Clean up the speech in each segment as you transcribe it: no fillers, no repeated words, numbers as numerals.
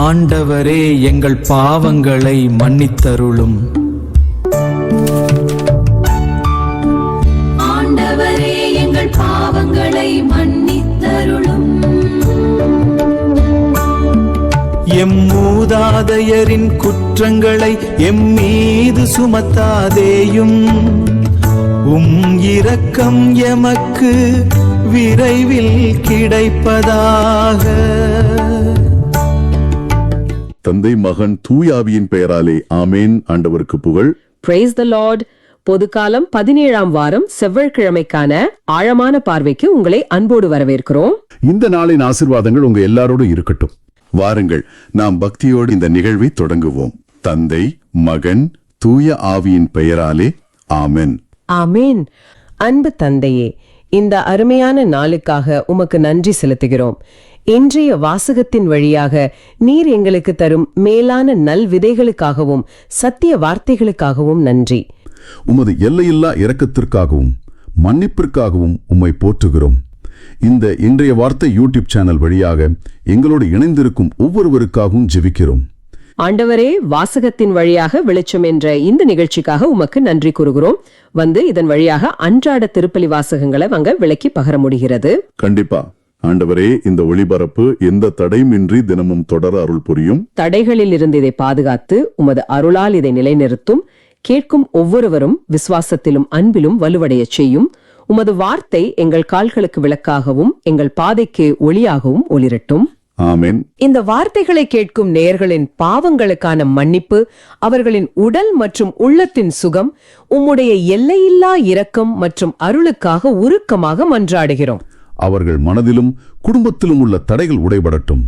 ஆண்டவரே, எங்கள் பாவங்களை மன்னித்தருளும். ஆண்டவரே, எங்கள் பாவங்களை மன்னித்தருளும். எம் மூதாதையரின் குற்றங்களை எம் மீது சுமத்தாதேயும். இரக்கம் எமக்கு விரைவில் கிடைப்பதாக. தந்தை, மகன், தூயாவியின் பெயராலே ஆமேன். ஆண்டவருக்கு புகழ். Praise the Lord. பொதுக்காலம் 17ஆம் வாரம் செவ்வாய்க்கிழமைக்கான ஆழமான பார்வைக்கு உங்களை அன்போடு வரவேற்கிறோம். இந்த நாளின் ஆசீர்வாதங்கள் உங்க எல்லாரோடும் இருக்கட்டும். வாருங்கள், நாம் பக்தியோடு இந்த நிகழ்வை தொடங்குவோம். தந்தை, மகன், தூய ஆவியின் பெயராலே ஆமென். ஆமேன். அன்பு தந்தையே, இந்த அருமையான நாளுக்காக உமக்கு நன்றி செலுத்துகிறோம். இன்றைய வாசகத்தின் வழியாக நீர் எங்களுக்கு தரும் மேலான நல் விதைகளுக்காகவும் சத்திய வார்த்தைகளுக்காகவும் நன்றி. உமது எல்லையில்லா இரக்கத்திற்காகவும் மன்னிப்பிற்காகவும் உம்மை போற்றுகிறோம். இந்த இன்றைய வார்த்தை யூடியூப் சேனல் வழியாக எங்களோடு இணைந்திருக்கும் ஒவ்வொருவருக்காகவும் ஜெபிக்கிறோம். ஆண்டவரே, வாசகத்தின் வழியாக வெளிச்சம் என்ற இந்த நிகழ்ச்சிக்காக உமக்கு நன்றி கூறுகிறோம். இதன் வழியாக அன்றாட திருப்பலி வாசகங்களை விளக்கி பகர முடிகிறது. கண்டிப்பா ஆண்டவரே, இந்த ஒளிபரப்பு எந்த தடையுமின்றி தினமும் தொடர அருள் புரியும். தடைகளில் இருந்து இதை பாதுகாத்து உமது அருளால் இதை நிலைநிறுத்தும். கேட்கும் ஒவ்வொருவரும் விசுவாசத்திலும் அன்பிலும் வலுவடைய செய்யும். உமது வார்த்தை எங்கள் கால்களுக்கு விளக்காகவும் எங்கள் பாதைக்கு ஒளியாகவும் ஒளிரட்டும். ஆமென். இந்த வார்த்தைகளை கேட்கும் நேயர்களின் பாவங்களுக்கான மன்னிப்பு, அவர்களின் உடல் மற்றும் உள்ளத்தின் சுகம், உம்முடைய எல்லையில்லா இரக்கம் மற்றும் அருளுக்காக உருக்கமாக மன்றாடுகிறோம். அவர்கள் மனதிலும் குடும்பத்திலும் உள்ள தடைகள் உடைபடட்டும்.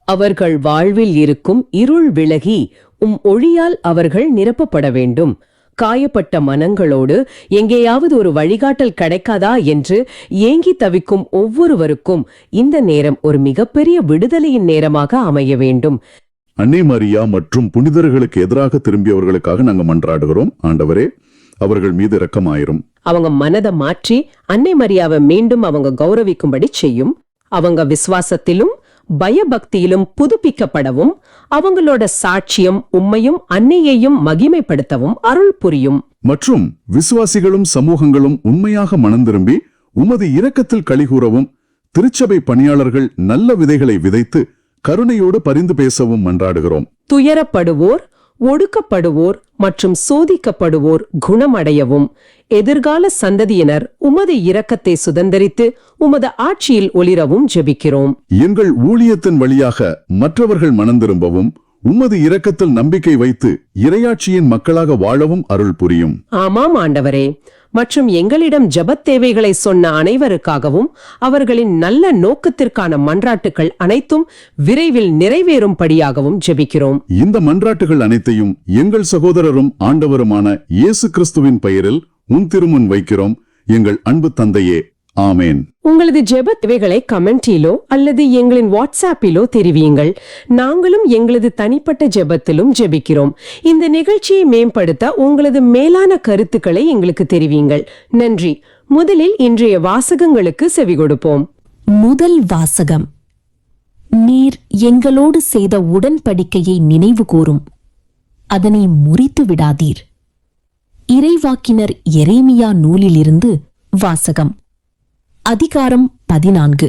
அவர்கள் வாழ்வில் இருக்கும் இருள் விலகி ஒளியால் அவர்கள் நிரப்பப்பட வேண்டும். காயப்பட்ட மனங்களோடு எங்கேயாவது ஒரு வழிகாட்டல் கிடைக்காதா என்று ஏங்கி தவிக்கும் ஒவ்வொருவருக்கும் இந்த நேரம் ஒரு மிகப்பெரிய விடுதலையின் நேரமாக அமைய வேண்டும். அன்னை மரியா மற்றும் புனிதர்களுக்கு எதிராக திரும்பியவர்களுக்காக நாங்கள் மன்றாடுகிறோம். ஆண்டவரே, அவர்கள் மீது இரக்கமாயிரும். அவங்க மனதை மாற்றி அன்னை மரியாவை மீண்டும் அவங்க கௌரவிக்கும்படி செய்யும். அவங்க விசுவாசத்திலும் பயபக்தியிலும் புதுப்பிக்கப்படவும் அவங்களோட சாட்சியம் உம்மையும் அன்னையையும் மகிமைப்படுத்தவும் அருள் புரியும். மற்றும் விசுவாசிகளும் சமூகங்களும் உண்மையாக மனம் திரும்பி உமது இரக்கத்தில் களிகூறவும், திருச்சபை பணியாளர்கள் நல்ல விதைகளை விதைத்து கருணையோடு பரிந்து பேசவும் மன்றாடுகிறோம். துயரப்படுவோர், ஒடுக்கப்படுவோர் மற்றும் சோதிக்கப்படுவோர் குணமடையவும், எதிர்கால சந்ததியினர் உமது இரக்கத்தை சுதந்தரித்து உமது ஆட்சியில் ஒளிரவும் ஜெபிக்கிறோம். எங்கள் ஊழியத்தின் வழியாக மற்றவர்கள் மனம் திரும்பவும், உமது இரக்கத்தில் நம்பிக்கை வைத்து இறையாட்சியின் மக்களாக வாழவும் அருள் புரியும். ஆமாம் ஆண்டவரே. மற்றும் எங்களிடம் ஜெபத் தேவைகளை சொன்ன அனைவருக்காகவும் அவர்களின் நல்ல நோக்கத்திற்கான மன்றாட்டுகள் அனைத்தும் விரைவில் நிறைவேறும்படியாகவும் ஜெபிக்கிறோம். இந்த மன்றாட்டுகள் அனைத்தையும் எங்கள் சகோதரரும் ஆண்டவருமான இயேசு கிறிஸ்துவின் பெயரில் உன் திருமுன் வைக்கிறோம், எங்கள் அன்பு தந்தையே. ஆமேன். உங்களது ஜெப தேவைகளை கமெண்டிலோ அல்லது எங்களின் வாட்ஸ்ஆப்பிலோ தெரிவியுங்கள். நாங்களும் எங்களது தனிப்பட்ட ஜெபத்திலும் ஜெபிக்கிறோம். இந்த நிகழ்ச்சியை மேம்படுத்த உங்களது மேலான கருத்துக்களை எங்களுக்கு தெரிவியுங்கள். நன்றி. முதலில் இன்றைய வாசகங்களுக்கு செவி கொடுப்போம். முதல் வாசகம். நீர் எங்களோடு செய்த உடன்படிக்கையை நினைவு கூரும், அதனை முறித்து விடாதீர். இறைவாக்கினர் எரேமியா நூலிலிருந்து வாசகம். அதிகாரம் 14,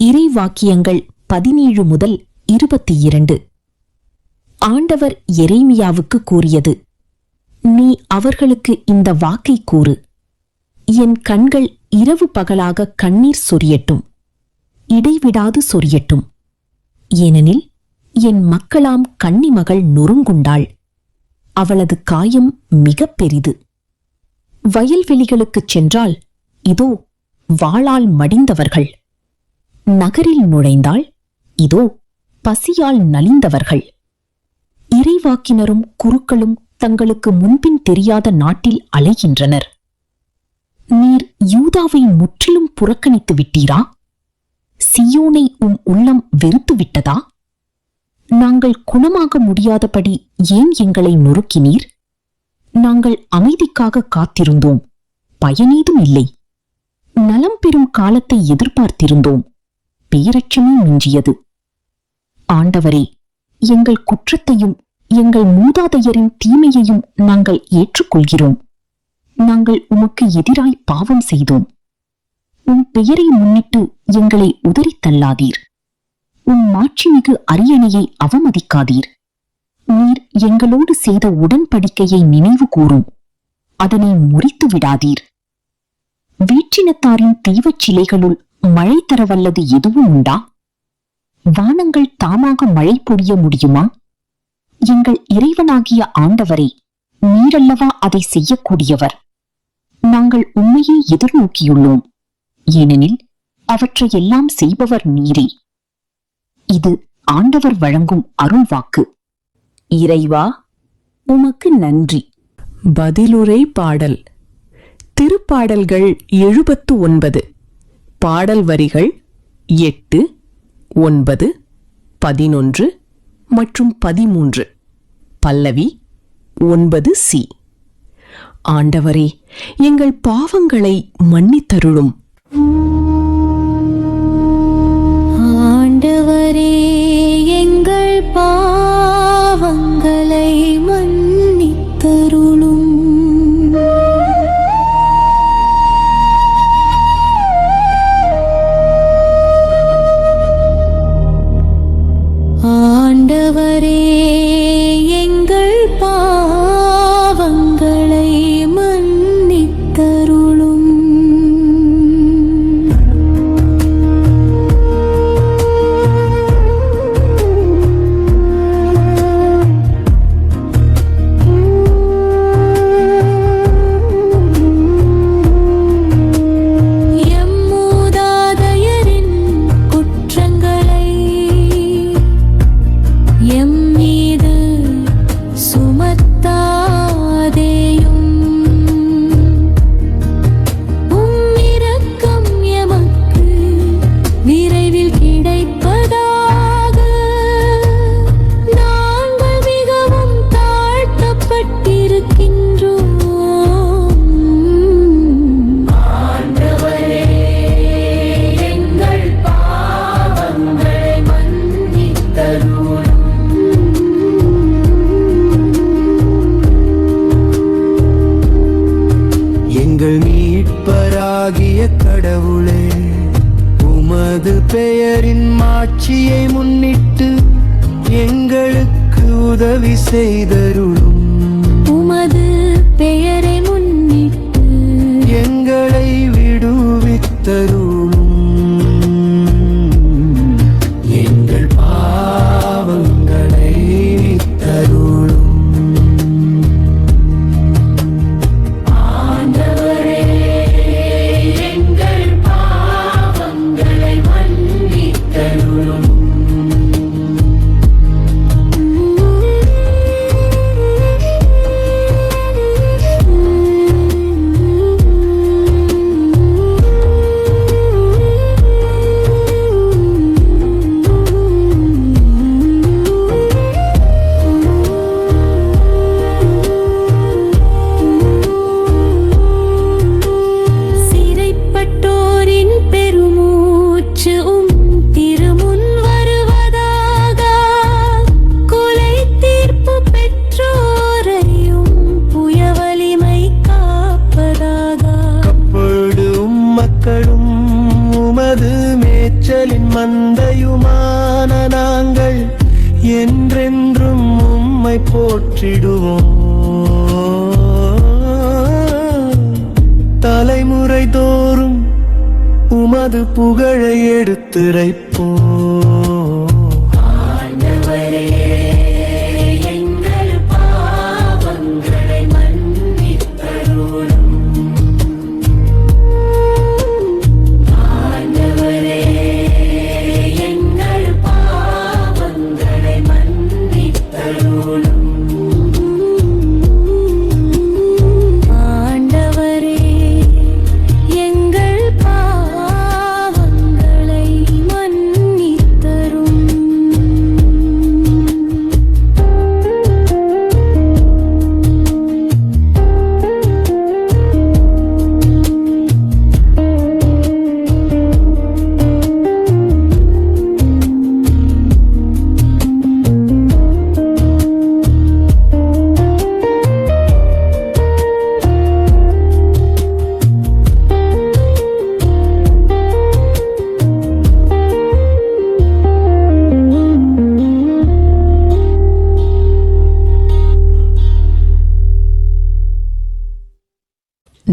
இறைவாக்கியங்கள் 17 முதல் 22. ஆண்டவர் எரேமியாவுக்கு கூறியது: நீ அவர்களுக்கு இந்த வாக்கை கூறு. என் கண்கள் இரவு பகலாக கண்ணீர் சொரியட்டும், இடைவிடாது சொரியட்டும். ஏனெனில் என் மக்களாம் கன்னிமகள் நொறுங்குண்டாள், அவளது காயம் மிகப் பெரிது. வயல்வெளிகளுக்குச் சென்றால் இதோ வாளால் மடிந்தவர்கள், நகரில் நுழைந்தால் இதோ பசியால் நலிந்தவர்கள். இறைவாக்கினரும் குருக்களும் தங்களுக்கு முன்பின் தெரியாத நாட்டில் அலைகின்றனர். நீர் யூதாவை முற்றிலும் புறக்கணித்து விட்டீரா? சியோனை உள்ளம் வெறுத்து விட்டதா? நாங்கள் குணமாக முடியாதபடி ஏன் எங்களை நொறுக்கினீர்? நாங்கள் அமைதிக்காக காத்திருந்தோம், பயனேதும் இல்லை. நலம் பெறும் காலத்தை எதிர்பார்த்திருந்தோம், பேரட்சமே மிஞ்சியது. ஆண்டவரே, எங்கள் குற்றத்தையும் எங்கள் மூதாதையரின் தீமையையும் நாங்கள் ஏற்றுக்கொள்கிறோம். நாங்கள் உமக்கு எதிராய் பாவம் செய்தோம். உம் பெயரை முன்னிட்டு எங்களை உதறித் தள்ளாதீர். உம் மாட்சிமிகு அரியணையை அவமதிக்காதீர். நீர் எங்களோடு செய்த உடன்படிக்கையை நினைவு கூறும். அதனை முறித்து விடாதீர். வேற்றினத்தாரின் தெய்வச் சிலைகளுள் மழை தரவல்லது எதுவும் உண்டா? வானங்கள் தாமாக மழை பொழிய முடியுமா? எங்கள் இறைவனாகிய ஆண்டவரே, நீரல்லவா அதை செய்யக்கூடியவர். நாங்கள் உண்மையை எதிர்நோக்கியுள்ளோம், ஏனெனில் அவற்றையெல்லாம் செய்பவர் நீரே. இது ஆண்டவர் வழங்கும் அருள்வாக்கு. இறைவா, உமக்கு நன்றி. பதிலுரை பாடல். திருப்பாடல்கள் 79. பாடல் வரிகள் 8, 9, 11 மற்றும் 13. பல்லவி 9C. ஆண்டவரே, எங்கள் பாவங்களை மன்னித்தருளும். ஆண்டவரே, எங்கள் பாவங்களை மன்னித்தருளும். ஆண்டவரே, எங்கள் பாவங்களை மன்னித்தருளும். எம்மூதாதையரின் குற்றங்களை எம்மீது சுமத்தாதேயும். உம் இரக்கம் எமக்கு விரைவில் கிடைப்பதாக. நாங்கள் மிகவும் தாழ்த்தப்பட்டிருக்கின்றோம். ஆண்டவரே, எங்கள் பாவங்களை மன்னித்தருளும். எங்கள் மீட்பராகிய கடவுளே, உமது பெயரின் மாட்சியை முன்னிட்டு எங்களுக்கு உதவி செய்தருளும். உமது பெயரை முன்னிட்டு எங்களை விடுவித்தருளும். எங்கள் பாவங்களை தருளும். ஆண்டவரே, எங்கள் பாவங்களை மன்னித்தருளும். சிறைப்பட்டோரின் பெருமூச்சு உம் திருமுன் வருவதாக. கொலை தீர்ப்பு பெற்றோரையும் புயவலிமை காப்பதாக. கப்படும் மக்களும் உமது மேய்ச்சலின் மந்தையுமான நாங்கள் என்றென்றும் உம்மை போற்றிடுவோம். தலைமுறை தோறும் உமது புகழை எடுத்துரைப்போம். ஆண்டவரே, எங்கள் பாவங்களை மன்னித்தருளும். ஆண்டவரே, எங்கள் பாவங்களை மன்னித்தருளும். ஆண்டவரே, எங்கள் பாவங்களை மன்னித்தருளும்.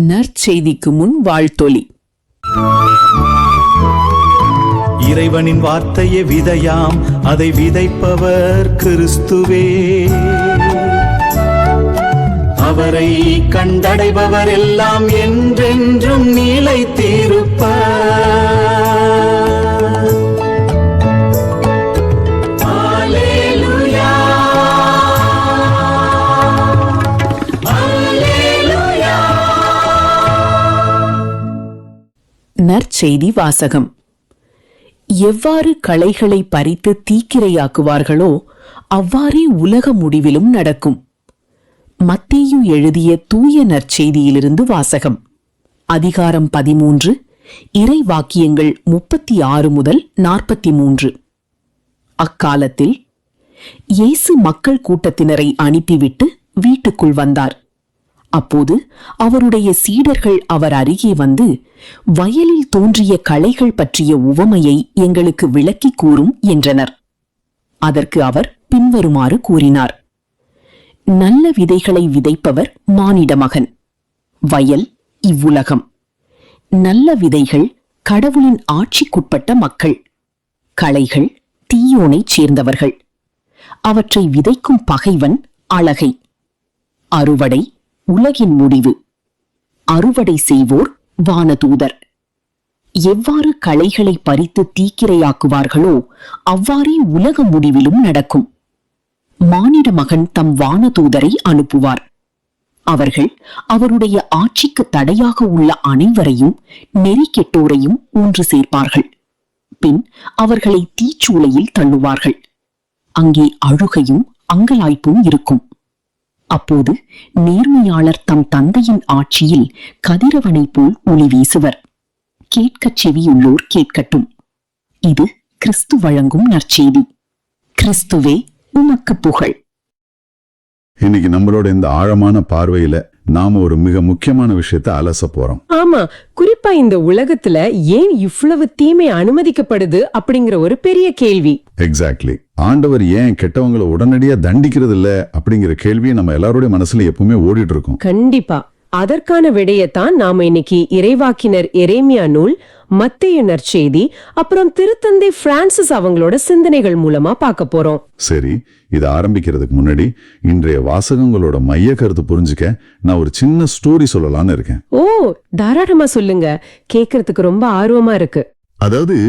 நற்செய்திக்கு முன் வாழ்த்தொலி. இறைவனின் வார்த்தையே விதையாம், அதை விதைப்பவர் கிறிஸ்துவே. அவரை கண்டடைபவர் எல்லாம் என்றென்றும் நிலைத்திருப்பார். அல்லேலூயா, அல்லேலூயா. நற்செய்தி வாசகம். எவ்வாறு களைகளை பறித்து தீக்கிரையாக்குவார்களோ அவ்வாறே உலக முடிவிலும் நடக்கும். மத்தேயு எழுதிய தூய நற்செய்தியிலிருந்து வாசகம். அதிகாரம் 13, இறை வாக்கியங்கள் 36 முதல் 43. அக்காலத்தில் இயேசு மக்கள் கூட்டத்தினரை அனுப்பிவிட்டு வீட்டுக்குள் வந்தார். அப்போது அவருடைய சீடர்கள் அவர் அருகே வந்து, வயலில் தோன்றிய களைகள் பற்றிய உவமையை எங்களுக்கு விளக்கிக் கூறும் என்றனர். அதற்கு அவர் பின்வருமாறு கூறினார். நல்ல விதைகளை விதைப்பவர் மானிட மகன். வயல் இவ்வுலகம். நல்ல விதைகள் கடவுளின் ஆட்சிக்குட்பட்ட மக்கள். களைகள் தீயோனைச் சேர்ந்தவர்கள். அவற்றை விதைக்கும் பகைவன் அழகை. அறுவடை உலகின் முடிவு. அறுவடை செய்வோர் வானதூதர். எவ்வாறு களைகளை பறித்து தீக்கிரையாக்குவார்களோ அவ்வாறே உலக முடிவிலும் நடக்கும். மானிட மகன் தம் வானதூதரை அனுப்புவார். அவர்கள் அவருடைய ஆட்சிக்கு தடையாக உள்ள அனைவரையும் நெறி கெட்டோரையும் ஒன்று சேர்ப்பார்கள். பின் அவர்களை தீச்சூளையில் தள்ளுவார்கள். அங்கே அழுகையும் அங்கலாய்ப்பும் இருக்கும். அப்போது நேர்மையாளர் தம் தந்தையின் ஆட்சியில் கதிரவனை போல் ஒளி வீசுவர். கேட்கச் செவியுள்ளோர் கேட்கட்டும். இது கிறிஸ்து வழங்கும் நற்செய்தி. கிறிஸ்துவே உமக்கு புகழ். இன்னைக்கு நம்மளோட இந்த ஆழமான பார்வையில நாம ஒரு மிக முக்கியமான விஷயத்தை அலச போறோம். ஆமா, குறிப்பா இந்த உலகத்துல ஏன் இவ்வளவு தீமை அனுமதிக்கப்படுது அப்படிங்கிற ஒரு பெரிய கேள்வி. எக்ஸாக்ட்லி. ஆண்டவர் ஏன் கெட்டவங்களை உடனடியா தண்டிக்கிறது இல்ல அப்படிங்கிற கேள்வியை நம்ம எல்லாருடைய மனசுல எப்பவுமே ஓடிட்டு இருக்கோம். கண்டிப்பா. அதற்கான விடையத்தான் நாம இன்னைக்கு இறைவாக்கினர் எரேமியா நூல், மத்தேயு நற்செய்தி, அப்புறம் திருத்தந்தை பிரான்சிஸ் அவங்களோட சிந்தனைகள் மூலமா பார்க்க போறோம். சரி, இதை ஆரம்பிக்கிறதுக்கு முன்னாடி இன்றைய வாசகங்களோட மைய கருத்து புரிஞ்சுக்க நான் ஒரு சின்ன ஸ்டோரி சொல்லலாம்னு இருக்கேன். ஓ, தாராளமா சொல்லுங்க, கேக்குறதுக்கு ரொம்ப ஆர்வமா இருக்கு. அதாவது,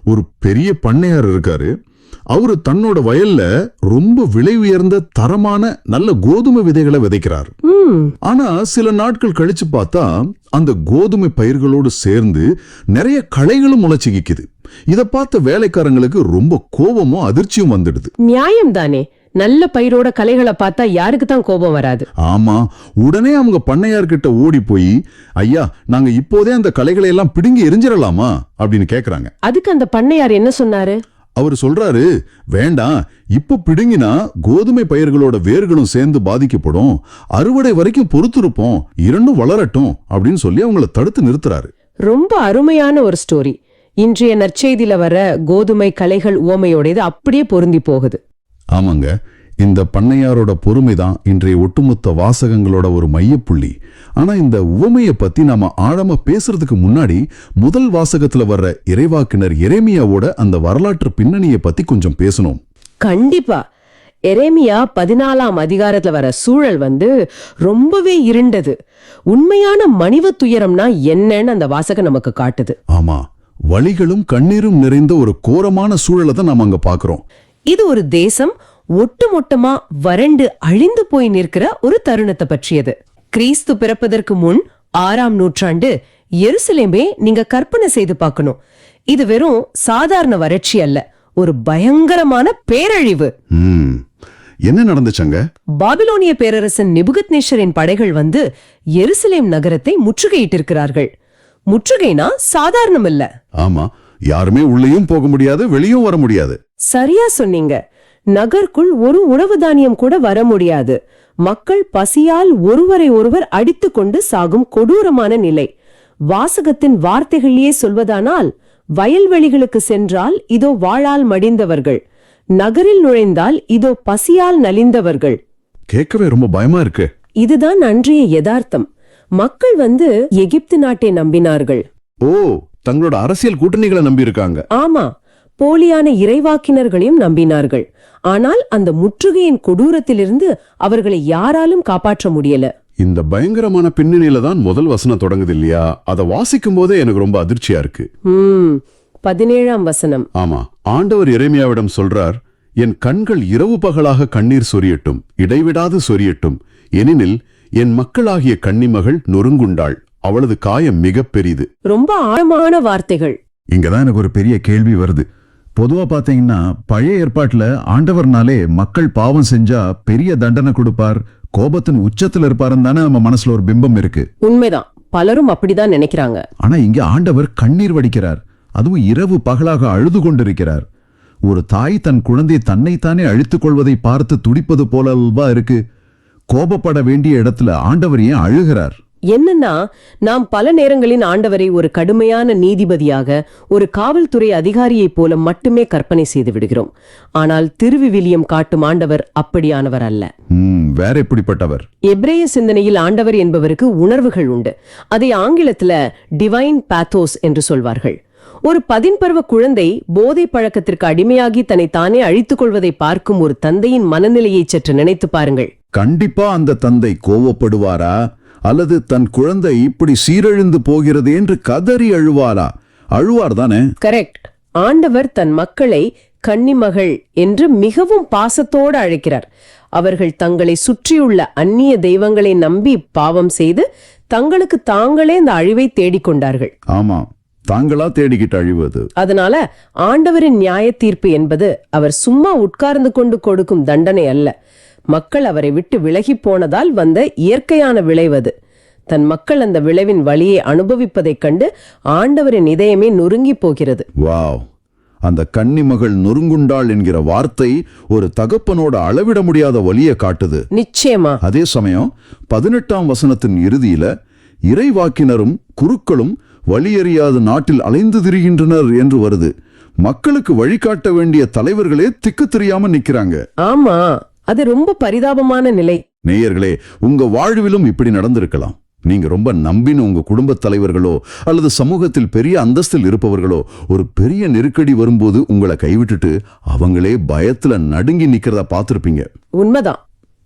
ஒரு பெரிய பண்ணையார் இருக்காரு. அவரு தன்னோட வயல்ல ரொம்ப விலை உயர்ந்த தரமான நல்ல கோதுமை விதைகளை விதைக்கிறார். ஆனா சில நாட்கள் கழிச்சு பார்த்தா அந்த கோதுமை பயிர்களோடு சேர்ந்து நிறைய களைகளும் முளைச்சிக்குது. இத பார்த்த வேலைக்காரங்களுக்கு ரொம்ப கோபமும் அதிர்ச்சியும் வந்துடுது. நியாயம் தானே, நல்ல பயிரோட களைகளை பார்த்தா யாருக்கு தான் கோபம் வராது? ஆமா. உடனே அவங்க பண்ணையார்கிட்ட ஓடி போய், ஐயா, நாங்க இப்போதே அந்த களைகளை எல்லாம் பிடுங்கி எரிஞ்சிடலாமா அப்படின்னு கேக்குறாங்க. அதுக்கு அந்த பண்ணையார் என்ன சொன்னாரு? அவர் சொல்றாரு, வேண்டாம், இப்ப பிடுங்கினா கோதுமை பயிர்களோட வேர்களும் சேர்ந்து பாதிக்கப்படும், அறுவடை வரைக்கும் பொறுத்திருப்போம், இரண்டும் வளரட்டும் அப்படின்னு சொல்லி அவங்கள தடுத்து நிறுத்துறாரு. ரொம்ப அருமையான ஒரு ஸ்டோரி. இன்றைய நற்செய்தியில வர கோதுமை களைகள் உவமையோட இது அப்படியே பொருந்தி போகுது. ஆமாங்க. இந்த பண்ணையாரோட பொறுமைதான் இன்றைய ஒட்டுமொத்த வாசகங்களோட ஒரு மையப்புள்ளி. ஆனா இந்த உவமையை பத்தி நாம ஆழமா பேசுறதுக்கு முன்னாடி முதல் வாசகத்துல வர்ற இறைவாக்கினர் எரேமியாவோட அந்த வரலாற்று பின்னணியை பத்தி கொஞ்சம் பேசணும். கண்டிப்பா. எரேமியா 14ஆம் அதிகாரத்துல வர சூழல் ரொம்பவே இருண்டது. உண்மையான மனித துயரம்னா என்னன்னு அந்த வாசகம் நமக்கு காட்டுது. ஆமா, வலிகளும் கண்ணீரும் நிறைந்த ஒரு கோரமான சூழலை தான் நாம அங்க பாக்குறோம். இது ஒரு தேசம் ஒட்டுமொட்டமா வறண்டு அழிந்து போய் நிற்கிற ஒரு தருணத்தை பற்றியது. கிறிஸ்து பிறப்பதற்கு முன் 6ஆம் நூற்றாண்டு எருசலேமே நீங்க கற்பனை செய்து பார்க்கணும். இது வெறும் சாதாரண வறட்சி அல்ல, ஒரு பயங்கரமான பேரழிவு. என்ன நடந்துச்சங்க? பாபிலோனிய பேரரசன் நெபுகத்நேச்சரின் படைகள் எருசலேம் நகரத்தை முற்றுகையிட்டிருக்கிறார்கள். முற்றுகைனா சாதாரணம் இல்ல. ஆமா, யாருமே உள்ளேயும் போக முடியாது, வெளியும் வர முடியாது. சரியா சொன்னீங்க. நகருக்குள் ஒரு உணவு தானியம் கூட வர முடியாது. மக்கள் பசியால் ஒருவரை ஒருவர் அடித்துக் கொண்டு சாகும் கொடூரமான நிலை. வாசகத்தின் வார்த்தைகளையே சொல்வதானால், வயல்வெளிகளுக்கு சென்றால் இதோ வாளால் மடிந்தவர்கள், நகரில் நுழைந்தால் இதோ பசியால் நலிந்தவர்கள். கேட்கவே ரொம்ப பயமா இருக்கு. இதுதான் அன்றைய யதார்த்தம். மக்கள் எகிப்து நாட்டை நம்பினார்கள். ஓ, தங்களோட அரசியல் கூட்டணிகளை நம்பி இருக்காங்க. ஆமா, போலியான இறைவாக்கினர்களையும் நம்பினார்கள். ஆனால் அந்த முற்றுகையின் கொடூரத்திலிருந்து அவர்களை யாராலும் காப்பாற்ற முடியல. இந்த பயங்கரமான பின்னணியில தான் முதல் வசனம் தொடங்குது இல்லையா? அதை வாசிக்கும் போதே எனக்கு ரொம்ப அதிர்ச்சியா இருக்கு. 17ஆம் வசனம். ஆமா, ஆண்டவர் எரேமியாவிடம் சொல்றார், என் கண்கள் இரவு பகலாக கண்ணீர் சொரியட்டும், இடைவிடாது சொரியட்டும், எனினில் என் மக்களாகிய கன்னிமகள் நொறுங்குண்டாள், அவளது காயம் மிக பெரிது. ரொம்ப ஆழமான வார்த்தைகள். இங்கதான் எனக்கு ஒரு பெரிய கேள்வி வருது. பொதுவா பாத்தீங்கன்னா பழைய ஏற்பாட்டுல ஆண்டவர்னாலே மக்கள் பாவம் செஞ்சா பெரிய தண்டனை கொடுப்பார், கோபத்தின் உச்சத்துல இருப்பாருன்னு தானே நம்ம மனசுல ஒரு பிம்பம் இருக்கு. உண்மைதான், பலரும் அப்படிதான் நினைக்கிறாங்க. ஆனா இங்க ஆண்டவர் கண்ணீர் வடிக்கிறார், அதுவும் இரவு பகலாக அழுது கொண்டிருக்கிறார். ஒரு தாய் தன் குழந்தை தன்னைத்தானே அழித்துக் கொள்வதை பார்த்து துடிப்பது போலவா இருக்கு. கோபப்பட வேண்டிய இடத்துல ஆண்டவர் ஏன் அழுகிறார்? என்னன்னா, நாம் பல நேரங்களில் ஆண்டவரை ஒரு கடுமையான நீதிபதியாக, ஒரு காவல்துறை அதிகாரியைப் போல மட்டுமே கற்பனை செய்து விடுகிறோம். ஆனால் திருவிவிலியம் காட்டும் ஆண்டவர் அப்படியானவர் அல்ல. வேற எப்படிப்பட்டவர்? எபிரேய சிந்தனையில் ஆண்டவர் என்பவருக்கு உணர்வுகள் உண்டு. அதை ஆங்கிலத்துல டிவைன் பாத்தோஸ் என்று சொல்வார்கள். ஒரு 10 பருவ குழந்தை போதை பழக்கத்திற்கு அடிமையாகி தன்னை தானே அழித்துக் கொள்வதை பார்க்கும் ஒரு தந்தையின் மனநிலையை சற்று நினைத்து பாருங்கள். கண்டிப்பா அந்த தந்தை கோவப்படுவாரா, அல்லது தன் குழந்தை இப்படி சீரழிந்து போகிறது என்று கதறி அழுவாரா? அழுவார் தானே? கரெக்ட். ஆண்டவர் தன் மக்களை கன்னிமகள் என்று மிகவும் பாசத்தோடு அழைக்கிறார். அவர்கள் தங்களை சுற்றியுள்ள அந்நிய தெய்வங்களை நம்பி பாவம் செய்து தங்களுக்கு தாங்களே இந்த அழிவை தேடிக்கொண்டார்கள். ஆமா, தாங்களா தேடிக்கிட்டு அழிவது. அதனால ஆண்டவரின் நியாய தீர்ப்பு என்பது அவர் சும்மா உட்கார்ந்து கொண்டு கொடுக்கும் தண்டனை அல்ல. மக்கள் அவரை விட்டு விலகி போனதால் வந்த இயற்கையான விளைவது. தன் மக்கள் அந்த விளைவின் வலியை அனுபவிப்பதைக் கண்டு ஆண்டவரின் இதயமே நொறுங்கி போகிறது. வாவ், அந்த கன்னிமகள் நொறுங்குண்டாள் என்கிற வார்த்தை ஒரு தகப்பனோட அளவிட முடியாத வலியை காட்டுது. நிச்சயமா. அதே சமயம் 18ஆம் வசனத்தின் இறுதியில இறைவாக்கினரும் குருக்களும் வழியறியாத நாட்டில் அலைந்து திரிகின்றனர் என்று வருது. மக்களுக்கு வழிகாட்ட வேண்டிய தலைவர்களே திக்கு தெரியாம நிக்கிறாங்க. ஆமா, அது ரொம்ப பரிதாபமான நிலை. நேயர்களே, உங்க வாழ்விலும் இப்படி நடந்திருக்கலாம். நீங்க ரொம்ப நம்பின உங்க குடும்ப தலைவர்களோ அல்லது சமூகத்தில் பெரிய அந்தஸ்தில் இருப்பவர்களோ ஒரு பெரிய நெருக்கடி வரும்போது உங்களை கைவிட்டுட்டு அவங்களே பயத்துல நடுங்கி நிக்கிறதா பார்த்திருப்பீங்க. உண்மைதான்,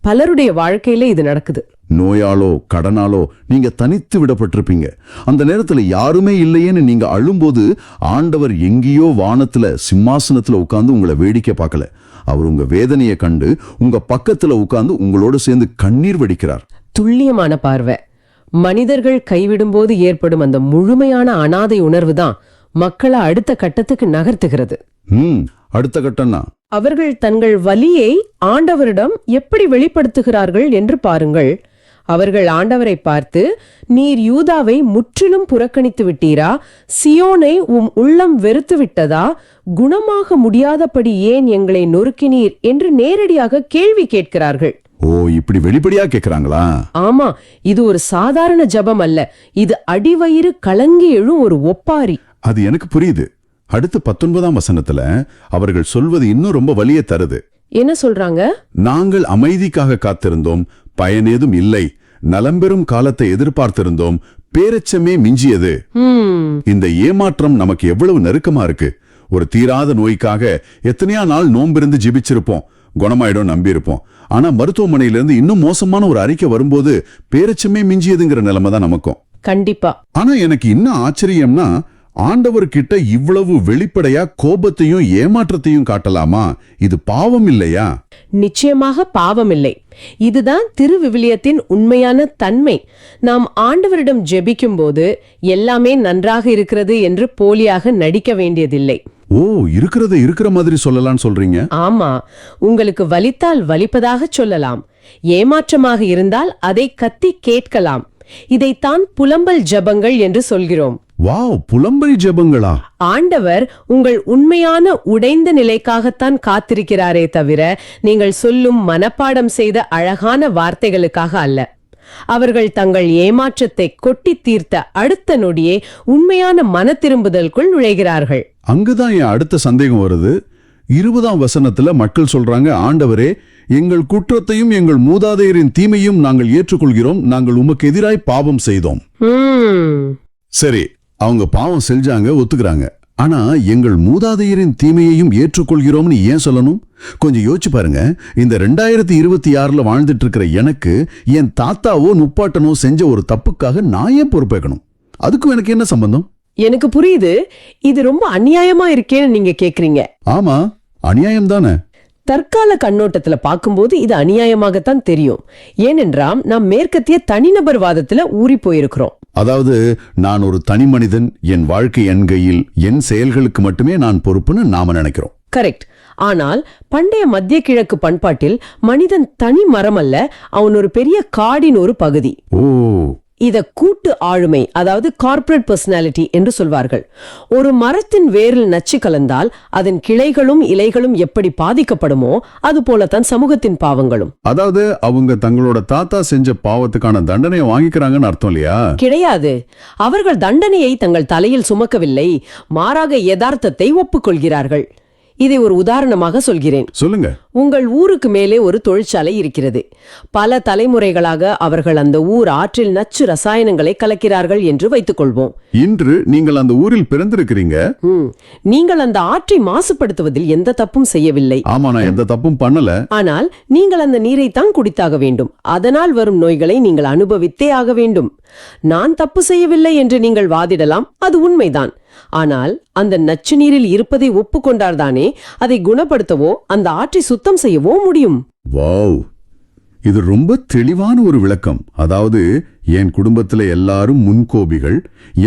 பலருடைய வாழ்க்கையில இது நடக்குது. நோயாலோ கடனாலோ நீங்க தனித்து விடப்பட்டிருப்பீங்க. அந்த நேரத்துல யாருமே இல்லையேன்னு நீங்க அழும்போது ஆண்டவர் எங்கேயோ வானத்துல சிம்மாசனத்துல உட்கார்ந்து உங்களை வேடிக்கை பார்க்கல. அவர் உங்க வேதனையை கண்டு உங்க பக்கத்துல உட்கார்ந்து உங்களோட சேர்ந்து கண்ணீர் வடிக்கிறார். துல்லியமான பார்வை. மனிதர்கள் கைவிடும்போது ஏற்படும் அந்த முழுமையான அனாதை உணர்வு தான் மக்களை அடுத்த கட்டத்துக்கு நகர்த்துகிறது. அடுத்த கட்டம்னா அவர்கள் தங்கள் வலியை ஆண்டவரிடம் எப்படி வெளிப்படுத்துகிறார்கள் என்று பாருங்கள். அவர்கள் ஆண்டவரை பார்த்து, நீர் யூதாவை முற்றிலும் புறக்கணித்து விட்டீரா? சியோனை உள்ளம் வெறுத்து விட்டதா? குணமாக முடியாதபடி ஏன் எங்களை நொறுக்கினீர் என்று நேரடியாக கேள்வி கேட்கிறார்கள். ஓ, இப்படி வெளிப்படையா கேக்குறாங்களா? ஆமா, இது ஒரு சாதாரண ஜபம் அல்ல. இது அடிவயிறு கலங்கி எழும் ஒரு ஒப்பாரி. அது எனக்கு புரியுது. அடுத்து 19ஆம் வசனத்துல அவர்கள் சொல்வது இன்னும் ரொம்ப வலியை தருது. என்ன சொல்றாங்க? நாங்கள் அமைதிக்காக காத்திருந்தோம், பயனேதும் இல்லை. நலம்பெறும் காலத்தை எதிர்பார்த்திருந்தோம், பேரச்சமே மிஞ்சியது. இந்த ஏமாற்றம் நமக்கு எவ்வளவு நெருக்கமா இருக்கு. ஒரு தீராத நோய்க்காக எத்தனையா நாள் நோம்பிருந்து ஜெபிச்சிருப்போம், குணமாயிடும் நம்பி இருப்போம். ஆனா மருத்துவமனையிலிருந்து இன்னும் மோசமான ஒரு அறிக்கை வரும்போது பேரச்சமே மிஞ்சியதுங்கிற நிலைமை தான் நமக்கும். கண்டிப்பா. ஆனா எனக்கு இன்னும் ஆச்சரியம்னா, ஆண்டவர்கிட்ட இவ்வளவு வெளிப்படையா கோபத்தையும் ஏமாற்றத்தையும் காட்டலாமா? இது பாவம் இல்லையா? நிச்சயமாக பாவம் இல்லை. இதுதான் திருவிவிலியத்தின் உண்மையான தன்மை. நாம் ஆண்டவரிடம் ஜெபிக்கும் போது எல்லாமே நன்றாக இருக்கிறது என்று போலியாக நடிக்க வேண்டியதில்லை. ஓ, இருக்கிறத இருக்கிற மாதிரி சொல்லலாம்னு சொல்றீங்க? ஆமா, உங்களுக்கு வலித்தால் வலிப்பதாக சொல்லலாம். ஏமாற்றமாக இருந்தால் அதை கத்தி கேட்கலாம். இதைத்தான் புலம்பல் ஜபங்கள் என்று சொல்கிறோம். வாவ், புலம்பல் ஜெபங்களா? ஆண்டவர் உங்கள் உண்மையான உடைந்த நிலைக்காகத்தான் காத்திருக்கிறாரே தவிர நீங்கள் சொல்லும் மனப்பாடம் செய்த அழகான வார்த்தைகளுக்காக அல்ல. அவர்கள் தங்கள் ஏமாற்றத்தை கொட்டி தீர்த்த அடுத்த நொடியே உண்மையான மன திரும்புதலுக்குள் நுழைகிறார்கள். அங்குதான் என் அடுத்த சந்தேகம் வருது. 20ஆம் வசனத்துல மக்கள் சொல்றாங்க, ஆண்டவரே எங்கள் குற்றத்தையும் எங்கள் மூதாதையரின் தீமையும் நாங்கள் ஏற்றுக்கொள்கிறோம். நாங்கள் உமக்கு எதிராய் பாவம் செய்தோம். சரி, அவங்க பாவம் செஞ்சாங்க, ஒத்துக்கிறாங்க. ஆனா எங்கள் மூதாதையரின் தீமையையும் ஏற்றுக்கொள்கிறோம்னு ஏன் சொல்லணும்? கொஞ்சம் யோசிச்சு பாருங்க. இந்த 2026 வாழ்ந்துட்டு இருக்கிற எனக்கு என் தாத்தாவோ முப்பாட்டனோ செஞ்ச ஒரு தப்புக்காக நான் ஏன் பொறுப்பேற்கணும்? அதுக்கும் எனக்கு என்ன சம்பந்தம்? எனக்கு புரியுது. இது ரொம்ப அநியாயமா இருக்கேன்னு நீங்க கேக்குறீங்க. ஆமா, அநியாயம் தானே. தற்கால கண்ணோட்டத்துல பார்க்கும்போது இது அநியாயமாகத்தான் தெரியும். ஏனென்றால் நாம் மேற்கத்திய தனிநபர் வாதத்துல ஊறி போயிருக்கிறோம். அதாவது நான் ஒரு தனி மனிதன், என் வாழ்க்கை என் கையில், என் செயல்களுக்கு மட்டுமே நான் பொறுப்புன்னு நாம நினைக்கிறோம். கரெக்ட். ஆனால் பண்டைய மத்திய கிழக்கு பண்பாட்டில் மனிதன் தனி மரம் அல்ல, அவன் ஒரு பெரிய காடின் ஒரு பகுதி. ஓ, இத கூட்டு ஆளுமை, அதாவது கார்ப்பரேட் பர்சனாலிட்டி என்று சொல்வார்கள். ஒரு மரத்தின் வேரில் நச்சு கலந்தால் அதன் கிளைகளும் இலைகளும் எப்படி பாதிக்கப்படுமோ அது போலத்தான் சமூகத்தின் பாவங்களும். அதாவது அவங்க தங்களோட தாத்தா செஞ்ச பாவத்துக்கான தண்டனையை வாங்கிக்கிறாங்கன்னு அர்த்தம் இல்லையா? கிடையாது. அவர்கள் தண்டனையை தங்கள் தலையில் சுமக்கவில்லை, மாறாக யதார்த்தத்தை ஒப்புக்கொள்கிறார்கள். இதை ஒரு உதாரணமாக சொல்கிறேன். சொல்லுங்க. உங்கள் ஊருக்கு மேலே ஒரு தொழிற்சாலை இருக்கிறது. பல தலைமுறைகளாக அவர்கள் அந்த ஊர் ஆற்றில் நச்சு ரசாயனங்களை கலக்கிறார்கள் என்று வைத்துக் கொள்வோம். இன்று நீங்கள் அந்த ஊரில் பிறந்திருக்கிறீங்க. நீங்கள் அந்த ஆற்றை மாசுபடுத்துவதில் எந்த தப்பும் செய்யவில்லை. ஆமா, நான் எந்த தப்பும் பண்ணல. ஆனால் நீங்கள் அந்த நீரை தான் குடித்தாக வேண்டும். அதனால் வரும் நோய்களை நீங்கள் அனுபவித்தே ஆக வேண்டும். நான் தப்பு செய்யவில்லை என்று நீங்கள் வாதிடலாம், அது உண்மைதான். ஆனால் அந்த நச்சு நீரில் இருப்பதை ஒப்புக்கொண்டார்தானே அதை குணப்படுத்தவோ அந்த ஆற்றை சுத்தம் செய்யவோ முடியும். வாவ், இது ரொம்ப தெளிவான ஒரு விளக்கம். அதாவது என் குடும்பத்துல எல்லாரும் முன்கோபிகள்,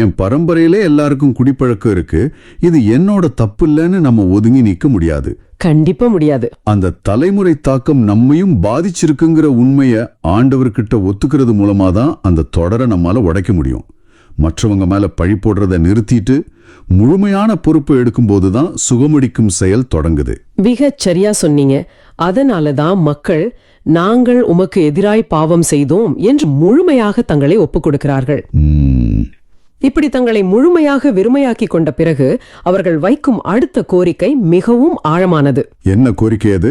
என் பரம்பரையிலே எல்லாருக்கும் குடிப்பழக்கம் இருக்கு, இது என்னோட தப்பு இல்லைன்னு நம்ம ஒதுங்கி நிக்க முடியாது. கண்டிப்பா முடியாது. அந்த தலைமுறை தாக்கம் நம்மையும் பாதிச்சிருக்குங்கிற உண்மைய ஆண்டவர்கிட்ட ஒத்துக்கிறது மூலமா தான் அந்த தொடரை நம்மால உடைக்க முடியும். மற்றவங்க மேல பழி போடுறத நிறுத்திட்டு முழுமையான பொறுப்பு எடுக்கும்போதுதான் சுகமடிக்கும் செயல் தொடங்குது. மிகச் சரியா சொன்னீங்க. அதனாலதான் மக்கள் நாங்கள் உமக்கு எதிராய் பாவம் செய்தோம் என்று முழுமையாக தங்களை ஒப்புக் கொடுக்கிறார்கள். இப்படி தங்களை முழுமையாக வெறுமையாக்கி கொண்ட பிறகு அவர்கள் வைக்கும் அடுத்த கோரிக்கை மிகவும் ஆழமானது. என்ன கோரிக்கை அது?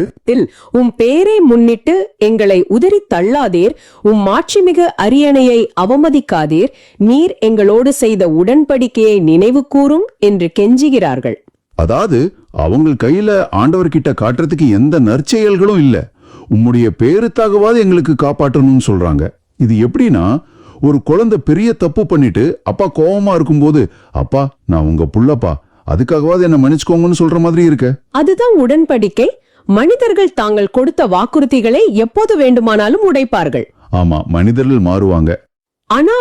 உம் பேரை முன்னிட்டு எங்களை உதறி தள்ளாதீர், உம் மாட்சிமிகு அரியணையை அவமதிக்காதீர், நீர் எங்களோடு செய்த உடன்படிக்கையை நினைவு கூறும் என்று கெஞ்சுகிறார்கள். அதாவது அவங்க கையில ஆண்டவர்கிட்ட காட்டுறதுக்கு எந்த நற்செயல்களும் இல்ல, உம்முடைய பேருத்தாகவாது எங்களுக்கு காப்பாற்றணும்னு சொல்றாங்க. இது எப்படின்னா, ஒரு குழந்தை பெரிய தப்பு பண்ணிட்டு அப்பா கோவமா இருக்கும்போது, அப்பா நான் உங்க புள்ளப்பா, அதுக்காகவாது என்ன மன்னிச்சுக்கோங்கன்னு சொல்ற மாதிரி இருக்க. அதுதான் உடன்படிக்கை. மனிதர்கள் தாங்கள் கொடுத்த வாக்குறுதிகளை எப்போது வேண்டுமானாலும் உடைப்பார்கள். ஆமா, மனிதர்கள் மாறுவாங்க. ஆனா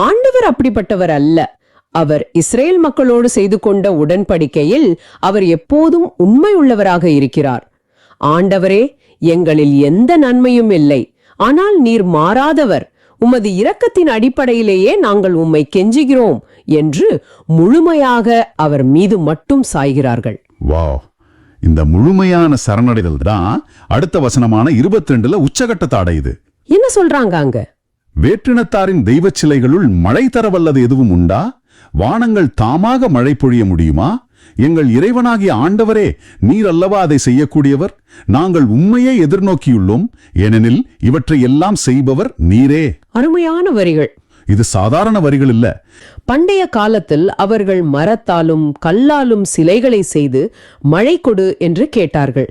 ஆண்டவர் அப்படிப்பட்டவர் அல்ல. அவர் இஸ்ரேல் மக்களோடு செய்து கொண்ட உடன்படிக்கையில் அவர் எப்போதும் உண்மை உள்ளவராக இருக்கிறார். ஆண்டவரே, எங்களில் எந்த நன்மையும் இல்லை, ஆனால் நீர் மாறாதவர், உமது இரக்கத்தின் அடிப்படையிலேயே நாங்கள் உம்மை கெஞ்சுகிறோம் என்று முழுமையாக அவர் மீது மட்டும் சாய்கிறார்கள். வாவ், இந்த முழுமையான சரணடைதல் தான் அடுத்த வசனமான 22 உச்சகட்டத்தை அடையுது. என்ன சொல்றாங்க அங்க? வேற்றினத்தாரின் தெய்வ சிலைகளுள் மழை தரவல்லது எதுவும் உண்டா? வானங்கள் தாமாக மழை பொழிய முடியுமா? எங்கள் இறைவனாகிய ஆண்டவரே, நீர் அல்லவா அதை செய்யக்கூடியவர்? நாங்கள் உண்மையை எதிர்நோக்கியுள்ளோம், ஏனெனில் இவற்றை எல்லாம் செய்பவர் நீரே. அருமையான வரிகள். இது சாதாரண வரிகள் இல்ல. பண்டைய காலத்தில் அவர்கள் மரத்தாலும் கல்லாலும் சிலைகளை செய்து மழை கொடு என்று கேட்டார்கள்.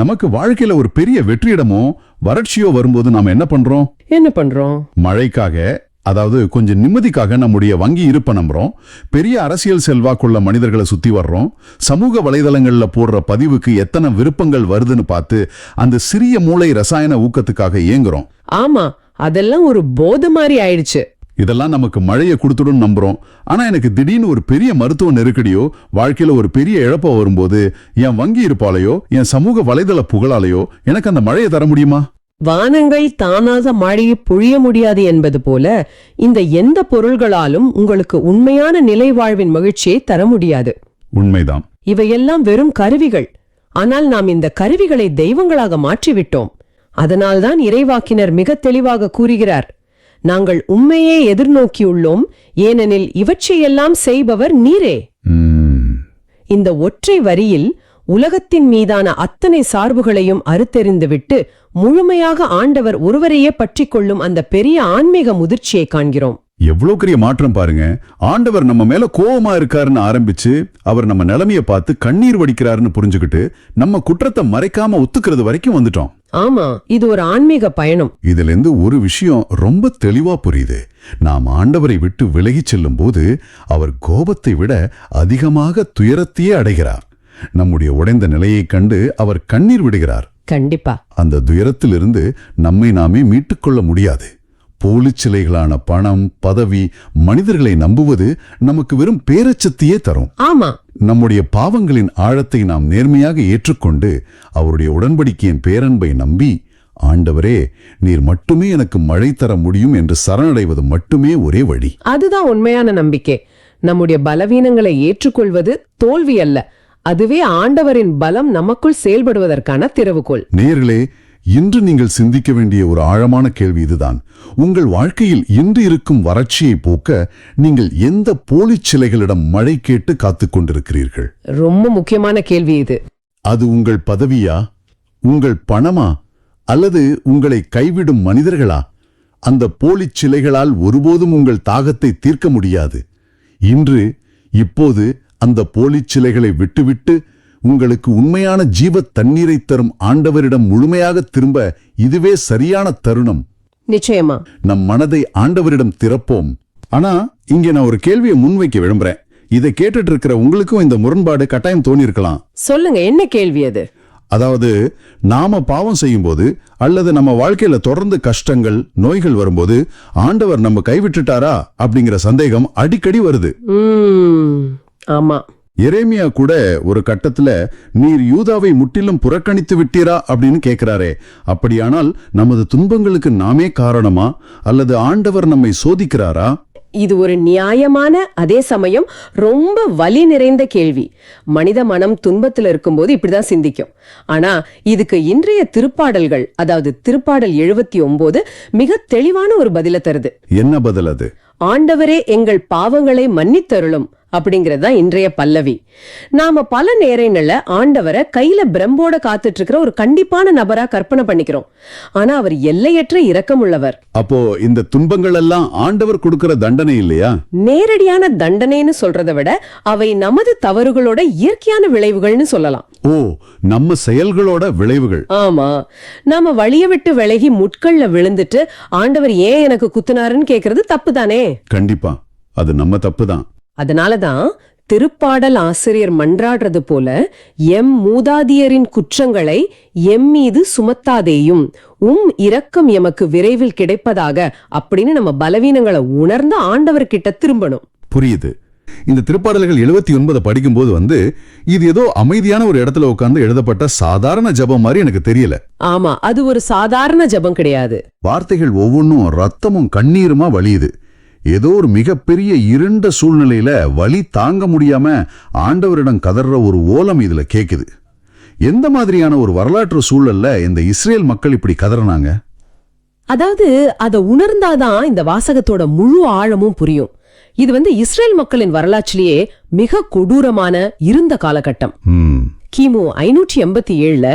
நமக்கு வாழ்க்கையில ஒரு பெரிய வெற்றிடமோ வறட்சியோ வரும்போது நாம என்ன பண்றோம்? மழைக்காக, அதாவது கொஞ்சம் நிம்மதிக்காக நம்முடைய வங்கி இருப்ப நம்புறோம். பெரிய அரசியல் செல்வாக்குள்ள மனிதர்களை சுத்தி வர்றோம். சமூக வலைதளங்கள்ல போடுற பதிவுக்கு எத்தனை விருப்பங்கள் வருதுன்னு பார்த்து அந்த சிறிய மூளை ரசாயன ஊக்கத்துக்காக ஏங்குறோம். ஆமா, அதெல்லாம் ஒரு போதை மாதிரி ஆயிடுச்சு. இதெல்லாம் நமக்கு மழையை கொடுத்துடும் நம்புறோம். ஆனா எனக்கு திடீர்னு ஒரு பெரிய மருத்துவ நெருக்கடியோ வாழ்க்கையில ஒரு பெரிய இழப்போ வரும்போது என் வங்கி இருப்பாலையோ என் சமூக வலைதள புகழாலையோ எனக்கு அந்த மழையை தர முடியுமா? வானங்கள் தானாக மழையை பொழிய முடியாது என்பது போல இந்த எந்த பொருள்களாலும் உங்களுக்கு உண்மையான நிலை வாழ்வின் மகிழ்ச்சியை தர முடியாது. உண்மைதான். இவையெல்லாம் வெறும் கருவிகள். ஆனால் நாம் இந்த கருவிகளை தெய்வங்களாக மாற்றிவிட்டோம். அதனால்தான் இறைவாக்கினர் மிக தெளிவாக கூறுகிறார், நாங்கள் உண்மையே எதிர்நோக்கியுள்ளோம், ஏனெனில் இவற்றையெல்லாம் செய்பவர் நீரே. இந்த ஒற்றை வரியில் உலகத்தின் மீதான அத்தனை சார்புகளையும் அறுத்தெறிந்துவிட்டு முழுமையாக ஆண்டவர் ஒருவரையே பற்றிக் கொள்ளும் அந்த பெரிய ஆன்மீக முதிர்ச்சியை காண்கிறோம். எவ்வளவு பெரிய மாற்றம் பாருங்க. ஆண்டவர் நம்ம மேல கோவமா இருக்காருன்னு ஆரம்பிச்சு அவர் நம்ம நிலைமைய பார்த்து கண்ணீர் வடிக்கிறாருன்னு புரிஞ்சுக்கிட்டு நம்ம குற்றத்தை மறைக்காம ஒத்துக்கிறது வரைக்கும் வந்துட்டோம். ஆமா, இது ஒரு ஆன்மீக பயணம். இதுல இருந்து ஒரு விஷயம் ரொம்ப தெளிவா புரியுது. நாம் ஆண்டவரை விட்டு விலகிச் செல்லும் போது அவர் கோபத்தை விட அதிகமாக துயரத்தையே அடைகிறார். நம்முடைய உடைந்த நிலையைக் கண்டு அவர் கண்ணீர் விடுகிறார். கண்டிப்பா. அந்த துயரத்திலிருந்து நம்மை நாமே மீட்டுக்கொள்ள முடியாது. போலிச் சிலைகளான பணம், பதவி, மனிதர்களை நம்புவது நமக்கு வெறும் பேரச்சத்தையே தரும். ஆமா, நம்முடைய பாவங்களின் ஆழத்தை நாம் நேர்மையாக ஏற்றுக்கொண்டு அவருடைய உடன்படிக்கையின் பேரன்பை நம்பி, ஆண்டவரே நீர் மட்டுமே எனக்கு மழை தர முடியும் என்று சரணடைவது மட்டுமே ஒரே வழி. அதுதான் உண்மையான நம்பிக்கை. நம்முடைய பலவீனங்களை ஏற்றுக்கொள்வது தோல்வி அல்ல, அதுவே ஆண்டவரின் பலம் நமக்குள் செயல்படுவதற்கான திறவுகோல். நேயர்களே, இன்று நீங்கள் சிந்திக்க வேண்டிய ஒரு ஆழமான கேள்வி இதுதான். உங்கள் வாழ்க்கையில் இன்று இருக்கும் வறட்சியை போக்க நீங்கள் எந்த போலிச் சிலைகளிடம் மழை கேட்டு காத்துக் கொண்டிருக்கிறீர்கள்? ரொம்ப முக்கியமான கேள்வி இது. அது உங்கள் பதவியா, உங்கள் பணமா, அல்லது உங்களை கைவிடும் மனிதர்களா? அந்த போலிச் சிலைகளால் ஒருபோதும் உங்கள் தாகத்தை தீர்க்க முடியாது. இன்று இப்போது அந்த போலிச் சிலைகளை விட்டுவிட்டு உங்களுக்கு உண்மையான ஜீவ தண்ணீரை தரும் ஆண்டவரிடம் முழுமையாக திரும்ப இதுவே சரியான தருணம். நிச்சயமா நம் மனதை ஆண்டவரிடம் திறப்போம். ஆனா இங்கே நான் ஒரு கேள்வியை முன்வைக்க விரும்புறேன். இதை கேட்டுட்டு இருக்கிற உங்களுக்கும் இந்த முரண்பாடு கட்டாயம் தோணிருக்கலாம். சொல்லுங்க, என்ன கேள்வி அது? அதாவது, நாம பாவம் செய்யும் போது அல்லது நம்ம வாழ்க்கையில தொடர்ந்து கஷ்டங்கள், நோய்கள் வரும்போது ஆண்டவர் நம்ம கைவிட்டுட்டாரா அப்படிங்கிற சந்தேகம் அடிக்கடி வருது. ஆமா, எரேமியா கூட ஒரு கட்டத்துல நீர் யூதாவை முற்றிலும் புறக்கணித்து விட்டீரா அப்படின்னு கேட்கிறாரே. அப்படியானால் நமது துன்பங்களுக்கு நாமே காரணமா, அல்லது ஆண்டவர் நம்மை சோதிக்கிறாரா? இது ஒரு நியாயமான, அதே சமயம் ரொம்ப வலி நிறைந்த கேள்வி. மனித மனம் துன்பத்தில் இருக்கும்போது இப்படிதான் சிந்திக்கும். ஆனா இதுக்கு இன்றைய திருப்பாடல்கள், அதாவது திருப்பாடல் 79 மிக தெளிவான ஒரு பதில தருது. என்ன பதில் அது? ஆண்டவரே எங்கள் பாவங்களை மன்னித்தருளும் அப்படிங்கறதுதான் இன்றைய பல்லவி. நாம பல நேரங்கள்ல ஆண்டவரை கையில பிரம்போட காத்துட்டு இருக்கிற ஒரு கண்டிப்பான நபரா கற்பனை பண்ணிக்கிறோம். ஆனா அவர் எல்லையற்ற இரக்கமுள்ளவர். அப்போ இந்த துன்பங்கள் எல்லாம் ஆண்டவர் கொடுக்கிற தண்டனை இல்லையா? நேரடியான தண்டனைன்னு சொல்றதை விட அவை நமது தவறுகளோட இயற்கையான விளைவுகள்னு சொல்லலாம். ஓ, நம்ம செயல்களோட விளைவுகள். ஆமா, நாம வழிய விட்டு விலகி முட்கள்ல விழுந்துட்டு ஆண்டவர் ஏன் எனக்கு குத்துனாருன்னு கேக்குறது தப்பு தானே? கண்டிப்பா, அது நம்ம தப்புதான். அதனாலதான் திருப்பாடல் ஆசிரியர் மன்றாடுறது போல, எம் மூதாதியரின் குற்றங்களை எம் மீது சுமத்தாதேயும், இரக்கம் எமக்கு விரைவில் கிடைப்பதாக அப்படின்னு நம்ம பலவீனங்களை உணர்ந்து ஆண்டவர்கிட்ட திரும்பணும். புரியுது. இந்த திருப்பாடல்கள் 79 படிக்கும்போது இது ஏதோ அமைதியான ஒரு இடத்துல உட்கார்ந்து எழுதப்பட்ட சாதாரண ஜெபம் மாதிரி எனக்கு தெரியல. ஆமா, அது ஒரு சாதாரண ஜெபம் கிடையாது. வார்த்தைகள் ஒவ்வொன்றும் ரத்தமும் கண்ணீருமா வலியுது. ஏதோ ஒரு மிகப்பெரிய இருண்ட சூழ்நிலையில வலி தாங்க முடியாம ஆண்டவரிடம் கதற ஒரு ஓலம் இதுல கேக்குது. எந்த மாதிரியான ஒரு வரலாற்று சூழல்ல இந்த இஸ்ரேல் மக்கள் இப்படி கதறினாங்க? அதாவது அதை உணர்ந்தாதான் இந்த வாசகத்தோட முழு ஆழமும் புரியும். இது இஸ்ரேல் மக்களின் வரலாற்றிலேயே மிக கொடூரமான இருந்த காலகட்டம். கிமு 587ல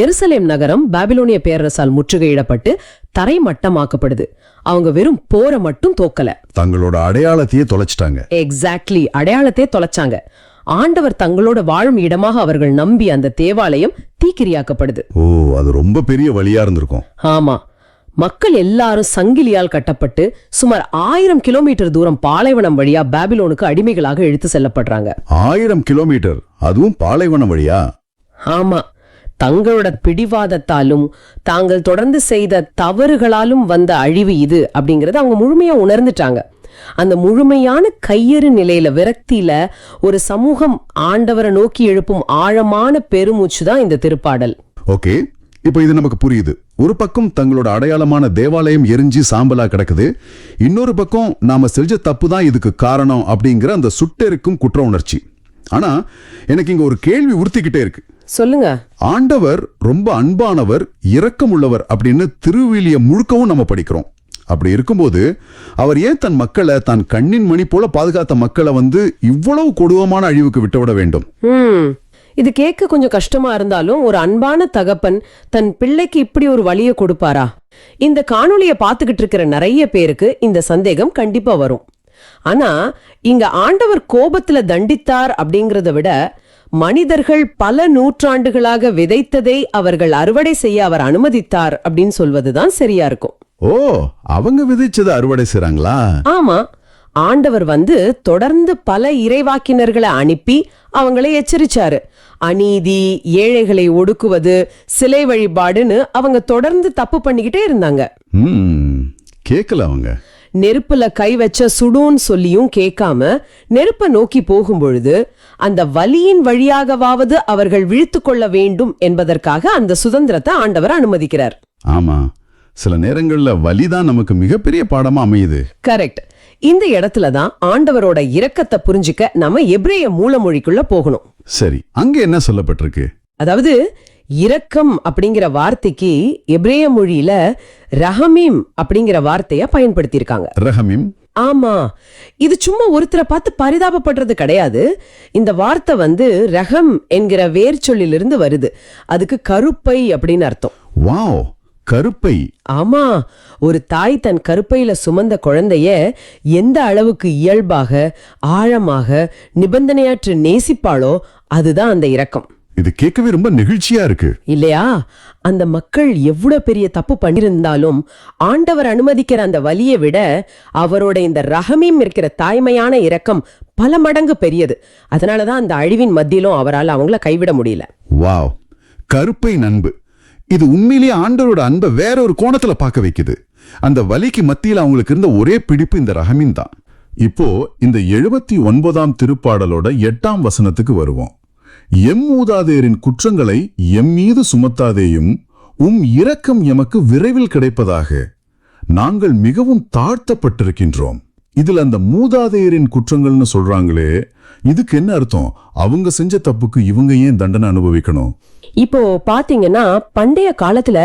எருசலேம் நகரம் பாபிலோனிய பேரரசால் முற்றுகையிடப்பட்டு தரைமட்டமாக்கப்படுது. அவங்க வெறும் போர மட்டும் தோக்கல, தங்களோட அடையாளத்தையே தொலைச்சிட்டாங்க. எக்ஸாக்ட்லி, அடையாளத்தையே தொலைச்சாங்க. ஆண்டவர் தங்களோட வாழும் இடமாக அவர்கள் நம்பி அந்த தேவாலயம் தீக்கிரியாக்கப்படுது. ஓ, அது ரொம்ப பெரிய வழியா இருந்திருக்கும். ஆமா, மக்கள் எல்லாரும் சங்கிலியால் கட்டப்பட்டு சுமார் 1000 கிலோமீட்டர் தூரம் பாலைவனம் வழியா பாபிலோனுக்கு அடிமைகளாக இழுத்து செல்லப்படுறாங்க. 1000 கிலோமீட்டர், அதுவும் பாலைவனம் வழியா? ஆமா, தங்களோட பிடிவாதத்தாலும் தாங்கள் தொடர்ந்து செய்த தவறுகளாலும் வந்த அழிவு இது அப்படிங்கறத அவங்க முழுமையா உணர்ந்துட்டாங்க. அந்த முழுமையான கையறு நிலையில, விரக்தியில ஒரு சமூகம் ஆண்டவரை நோக்கி எழுப்பும் ஆழமான பெருமூச்சு தான் இந்த திருப்பாடல். ஓகே, இப்ப இது நமக்கு புரியுது. ஒரு பக்கம் தங்களோட அடையாளமான தேவாலயம் எரிஞ்சு சாம்பலா கிடக்குது, இன்னொரு பக்கம் நாம செஞ்ச தப்பு தான் இதுக்கு காரணம் அப்படிங்கிற அந்த சுட்டெரிக்கும் குற்ற உணர்ச்சி. ஆனா எனக்கு இங்க ஒரு கேள்வி உறுத்திக்கிட்டே இருக்கு. சொல்லுங்க. ஆண்டவர் ரொம்ப அன்பானவர், இரக்கமுள்ளவர் அப்படின்னு திருவிலியம் முழுக்கவும் நம்ம படிக்கிறோம். அப்படி இருக்கும்போது அவர் ஏன் தன் மக்களை, தான் கண்ணின் மணி போல பாதுகாத்த மக்களை இவ்வளவு கொடூரமான அழிவுக்கு விட்டுவிட வேண்டும்? இது கேட்க கொஞ்சம் கஷ்டமா இருந்தாலும் ஒரு அன்பான தகப்பன் தன் பிள்ளைக்கு இப்படி ஒரு வழியை கொடுப்பாரா? இந்த காணொளியை பார்த்துக்கிட்டு இருக்கிற நிறைய பேருக்கு இந்த சந்தேகம் கண்டிப்பா வரும். ஆனா இங்க ஆண்டவர் கோபத்துல தண்டித்தார் அப்படிங்கறத விட மனிதர்கள் பல நூற்றாண்டுகளாக விதைத்ததை அவர்கள் அறுவடை செய்ய அவர் அனுமதித்தார் அப்படின்னு சொல்வதுதான் சரியா இருக்கும். ஓ, அவங்க விதைச்சதை அறுவடை செய்றாங்களா? ஆமா, ஆண்டவர் தொடர்ந்து பல இறைவாக்கினர்களை அனுப்பி அவங்களை எச்சரிச்சாரு. அநீதி, ஏழைகளை ஒடுக்குவது, சிலை வழிபாடுன்னு அவங்க தொடர்ந்து தப்பு பண்ணிக்கிட்டே இருந்தாங்க. கேக்கல அவங்க. நெருப்புல கை வச்ச சுடுன்னு சொல்லியும் கேட்காம நெருப்ப நோக்கி போகும்பொழுது அந்த வலியின் வழியாகவாவது அவர்கள் விழித்து கொள்ள வேண்டும் என்பதற்காக அந்த சுதந்திரத்தை ஆண்டவர் அனுமதிக்கிறார். ஆமா, சில நேரங்கள்ல வலிதான் நமக்கு மிகப்பெரிய பாடமா அமையுது. கரெக்ட். இந்த இடத்துலதான் ஆண்டவரோட இரக்கத்தை புரிஞ்சுக்க நம்ம எபிரேய மூலமொழிக்குள்ள போகணும். சரி, அங்க என்ன சொல்லப்பட்டிருக்கு? அதாவது இரக்கம் அப்படிங்கிற வார்த்தைக்கு எபிரேய மொழியில ரஹமீம் அப்படிங்கிற வார்த்தைய பயன்படுத்தியிருக்காங்க. ரஹமீம்? ஆமா, இது சும்மா ஒருத்தரை பார்த்து பரிதாபப்படுறது கிடையாது. இந்த வார்த்தை ரஹம் என்கிற வேர் சொல்லிலிருந்து வருது. அதுக்கு கருப்பை அப்படின்னு அர்த்தம். வாவ், கருப்பை. ஆமா, ஒரு தாய் தன் கருப்பையில சுமந்த குழந்தைய எந்த அளவுக்கு இயல்பாக, ஆழமாக, நிபந்தனையற்று நேசிப்பாளோ அதுதான் அந்த இரக்கம். இது கேட்கவே ரொம்ப நெகிழ்ச்சியா இருக்கு இல்லையா? அந்த மக்கள் எவ்வளவு பெரிய தப்பு பண்ணிருந்தாலும் ஆண்டவர் அனுமதிக்கிற அந்த வலியை விட அவரோட இந்த ரஹமீம் இருக்கிற தாய்மையான இரக்கம் பல மடங்கு பெரியது. அதனாலதான் அந்த அழிவின் மத்தியிலும் அவரால் அவங்கள கைவிட முடியல. வாவ், கருப்பை நண்பு. இது உண்மையிலேயே ஆண்டவரோட அன்பை வேற ஒரு கோணத்துல பார்க்க வைக்குது. அந்த வலிக்கு மத்தியில் அவங்களுக்கு இருந்த ஒரே பிடிப்பு இந்த ரஹமீன் தான். இப்போ இந்த 79ஆம் திருப்பாடலோட 8ஆம் வசனத்துக்கு வருவோம். எம் மூதாதையரின் குற்றங்களை எம் மீது சுமத்தாதேயும், இரக்கம் எமக்கு விரைவில் கிடைப்பதாக. நாங்கள் மிகவும் தாழ்த்தப்பட்டிருக்கின்றோம். இதுல அந்த மூதாதையரின் குற்றங்கள்னு சொல்றாங்களே, இதுக்கு என்ன அர்த்தம்? அவங்க செஞ்ச தப்புக்கு இவங்க ஏன் தண்டனை அனுபவிக்கணும்? இப்போ பாத்தீங்கன்னா பண்டைய காலத்துல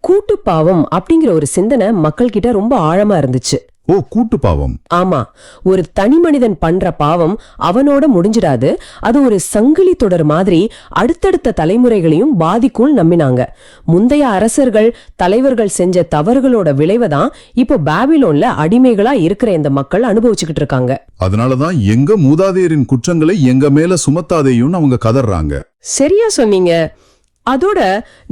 கூட்டு பாவம் அப்படிங்கிற ஒரு சிந்தனை மக்கள் கிட்ட ரொம்ப ஆழமா இருந்துச்சு. ஓ, கூட்டு பாவம். ஆமா, ஒரு தனி மனிதன் பண்ற பாவம் அவனோட முடிஞ்சிடாது. அது ஒரு சங்கிலி தொடர் மாதிரி அடுத்தடுத்த தலைமுறைகளையும் பாதிக்கும் நம்பினாங்க. முந்தைய அரசர்கள், தலைவர்கள் செஞ்ச தவறுகளோட விளைவுதான் இப்போ பாபிலோன்ல அடிமைகளா இருக்கிற இந்த மக்கள் அனுபவிச்சுக்கிட்டு இருக்காங்க. அதனாலதான் எங்க மூதாதையரின் குற்றங்களை எங்க மேல சுமத்தாதேயும் அவங்க கதறாங்க. சரியா சொன்னீங்க. அதோட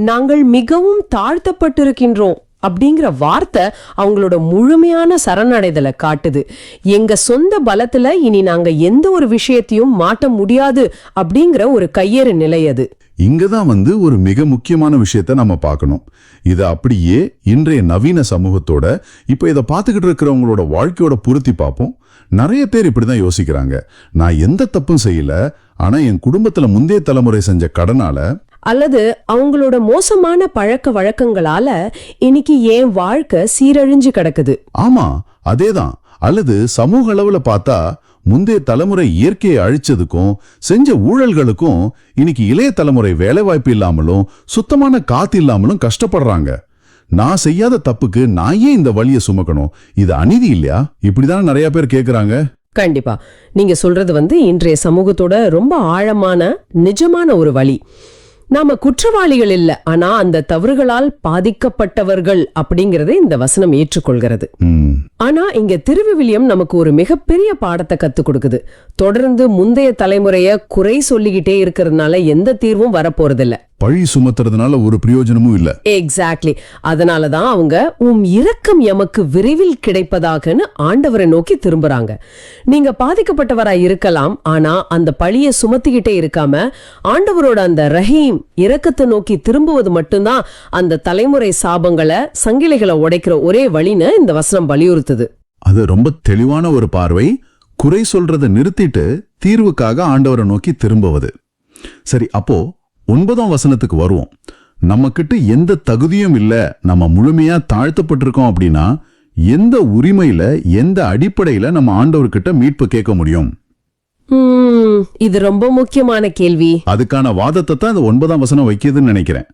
நாங்கள் மிகவும் தாழ்த்தப்பட்டிருக்கின்றோம் அப்படிங்கிற வார்த்தை அவங்களோட முழுமையான சரணடைதலை காட்டுது. எங்க சொந்த பலத்துல இனி நாங்க எந்த ஒரு விஷயத்தையும் மாட்ட முடியாது அப்படிங்கிற ஒரு கையேறு நிலை அது. இங்கதான் ஒரு மிக முக்கியமான விஷயத்த நம்ம பார்க்கணும். இதை அப்படியே இன்றைய நவீன சமூகத்தோட இப்ப இதை பார்த்துக்கிட்டு இருக்கிறவங்களோட வாழ்க்கையோட பொருத்தி பார்ப்போம். நிறைய பேர் இப்படிதான் யோசிக்கிறாங்க. நான் எந்த தப்பும் செய்யல, ஆனா என் குடும்பத்துல முந்தைய தலைமுறை செஞ்ச கடனால அல்லது அவங்களோட மோசமான பழக்க வழக்கங்களால இன்னைக்கு என் வாழ்க்கை சீரழிஞ்சு கிடக்குது. ஆமா, அதேதான். அல்லது சமூக அளவுல பார்த்தா முந்தைய தலைமுறை இயற்கையை அழிச்சதுக்கும் செஞ்ச ஊழல்களுக்கும் இன்னைக்கு இளைய தலைமுறை வேலை வாய்ப்பு இல்லாமலும் சுத்தமான காத்து இல்லாமலும் கஷ்டப்படுறாங்க. நான் செய்யாத தப்புக்கு நான் ஏன் இந்த வலியை சுமக்கணும்? இது அநீதி இல்லையா? இப்படிதான் நிறைய பேர் கேக்குறாங்க. கண்டிப்பா நீங்க சொல்றது இன்றைய சமூகத்தோட ரொம்ப ஆழமான நிஜமான ஒரு வலி. நாம குற்றவாளிகள் இல்ல, ஆனா அந்த தவறுகளால் பாதிக்கப்பட்டவர்கள் அப்படிங்கறத இந்த வசனம் ஏற்றுக்கொள்கிறது. ஆனா இங்க திருவிவிலியம் நமக்கு ஒரு மிகப்பெரிய பாடத்தை கத்து கொடுக்குது. தொடர்ந்து முந்தைய தலைமுறைய குறை சொல்லிக்கிட்டே இருக்கிறதுனால எந்த தீர்வும் வரப்போறதில்ல. பழி சுமத்துறதுனால ஒரு பிரயோஜனமும் இல்ல. எக்ஸாக்ட்லி. அதனாலதான் அவங்க இரக்கம் எமக்கு விரைவில் கிடைப்பதாகன்னு ஆண்டவரை நோக்கி திரும்புறாங்க. நீங்க பாதிக்கப்பட்டவராய் இருக்கலாம், ஆனா அந்த பழிய சுமத்திக்கிட்டே இருக்காம ஆண்டவரோட அந்த ரஹீம் இரக்கத்தை நோக்கி திரும்புவது மட்டும்தான் அந்த தலைமுறை சாபங்களை, சங்கிலிகளை உடைக்கிற ஒரே வழின்னு இந்த வசனம் வலியுறுத்துது. அது ரொம்ப தெளிவான ஒரு பார்வை. குறை சொல்றதை நிறுத்திட்டு தீர்வுக்காக ஆண்டவரை நோக்கி திரும்புவது. சரி, அப்போ 9ஆம் வசனத்துக்கு வருவோம். நம்ம கிட்ட எந்த தகுதியும் இல்ல, நம்ம முழுமையா தாழ்த்தப்பட்டிருக்கோம் அப்படின்னா எந்த உரிமையில, எந்த அடிப்படையில நம்ம ஆண்டவர்கிட்ட மீட்பு கேட்க முடியும்? இது ரொம்ப முக்கியமான கேள்வி. அதுக்கான வாதத்தை தான் இந்த 9ஆம் வசனம் வைக்கிதுன்னு நினைக்கிறேன்.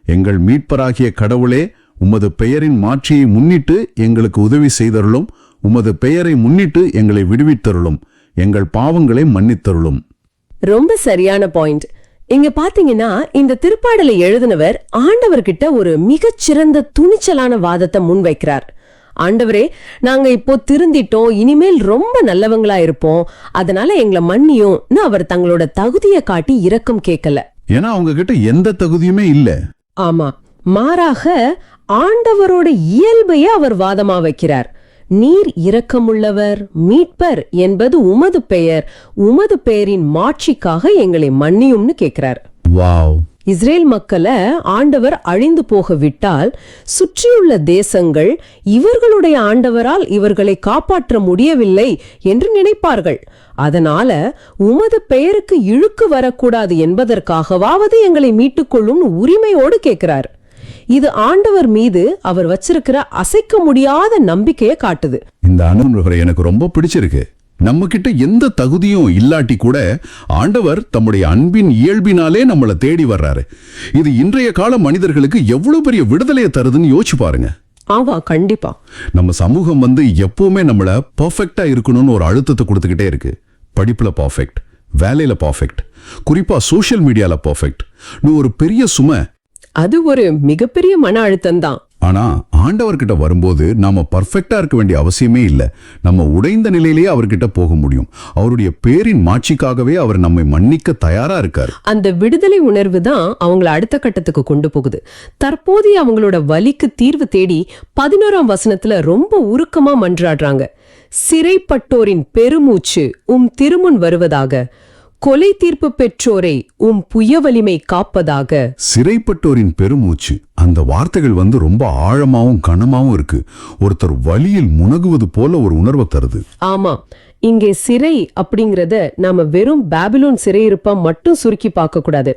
எங்கள் மீட்பராகிய கடவுளே, உமது பெயரின் மாட்சியை முன்னிட்டு எங்களுக்கு உதவி செய்தருளும். உமது பெயரை முன்னிட்டு எங்களை விடுவித்தருளும். எங்கள் பாவங்களை மன்னித்தருளும். ரொம்ப சரியான பாயிண்ட். இங்க பாத்தீங்கன்னா இந்த திருப்பாடலை எழுதினவர் ஆண்டவர்கிட்ட ஒரு மிகச்சிறந்த துணிச்சலான வாதத்தை முன்வைக்கிறார். ஆண்டவரே, நாங்க இப்போ திருந்திட்டோம், இனிமேல் ரொம்ப நல்லவங்களா இருப்போம், அதனால எங்களை மன்னியும்னு அவர் தங்களோட தகுதியை காட்டி இரக்கம் கேட்கல. ஏன்னா அவங்க கிட்ட எந்த தகுதியுமே இல்ல. ஆமா, மாறாக ஆண்டவரோட இயல்பையே அவர் வாதமா வைக்கிறார். நீர் இரக்கமுள்ளவர், மீட்பர் என்பது உமது பெயர், உமது பெயரின் மாட்சிக்காக எங்களை மன்னியும்னு கேட்கிறார். வாவ்! இஸ்ரேல் மக்களை ஆண்டவர் அழிந்து போக விட்டால் சுற்றியுள்ள தேசங்கள் இவர்களுடைய ஆண்டவரால் இவர்களை காப்பாற்ற முடியவில்லை என்று நினைப்பார்கள். அதனால உமது பெயருக்கு இழுக்கு வரக்கூடாது என்பதற்காகவாவது எங்களை மீட்டுக்கொள்ளும் உரிமையோடு கேட்கிறார். இது ஆண்டவர் மீது அவர் வச்சிருக்கிற அசைக்க முடியாத நம்பிக்கையை காட்டுது. இந்த அணுகுமுறை எனக்கு ரொம்ப பிடிச்சிருக்கு. நம்ம கிட்ட எந்த தகுதியும் இல்லாட்டி கூட ஆண்டவர் தம்முடைய அன்பின் இயல்பினாலே நம்மளை தேடி வர்றாரு. இது இன்றைய கால மனிதர்களுக்கு எவ்வளவு பெரிய விடுதலையை தருதுன்னு யோசிச்சு பாருங்க. ஆமா, கண்டிப்பா. நம்ம சமூகம் எப்பவுமே நம்மள பர்ஃபெக்டா இருக்கணும்னு ஒரு அழுத்தத்தை கொடுத்துக்கிட்டே இருக்கு. படிப்புல பர்ஃபெக்ட், வேலையில பர்ஃபெக்ட், குறிப்பா சோஷியல் மீடியால பர்ஃபெக்ட். ஒரு பெரிய சுமை. அது ஒரு மிகப்பெரிய மன அழுத்தம் தான். ஆனா ஆண்டவர்கிட்ட வரும்போது நாம பர்ஃபெக்டா இருக்க வேண்டிய அவசியமே இல்ல. நம்ம உடைந்த நிலையிலேயே அவர்கிட்ட போக முடியும். அவருடைய பேரின் மாட்சிக்காகவே அவர் நம்மை மன்னிக்க தயாரா இருக்காரு. அந்த விடுதலை உணர்வு தான் அவங்கள அடுத்த கட்டத்துக்கு கொண்டு போகுது. தற்போதைய அவங்களோட வலிக்கு தீர்வு தேடி 11ஆம் வசனத்துல ரொம்ப உருக்கமா மன்றாடுறாங்க. சிறைப்பட்டோரின் பெருமூச்சு திருமுன் வருவதாக, கொலை தீர்ப்பு பெற்றோரை புய வலிமை காப்பதாக. சிறைப்பட்டோரின் பெருமூச்சு, அந்த வார்த்தைகள் ரொம்ப ஆழமாவும் கனமாவும் இருக்கு. ஒருத்தர் வலியில் முனகுவது போல ஒரு உணர்வை தருது. ஆமா, இங்கே சிறை அப்படிங்கறத நாம வெறும் பாபிலோன் சிறையிருப்பா மட்டும் சுருக்கி பார்க்க கூடாது.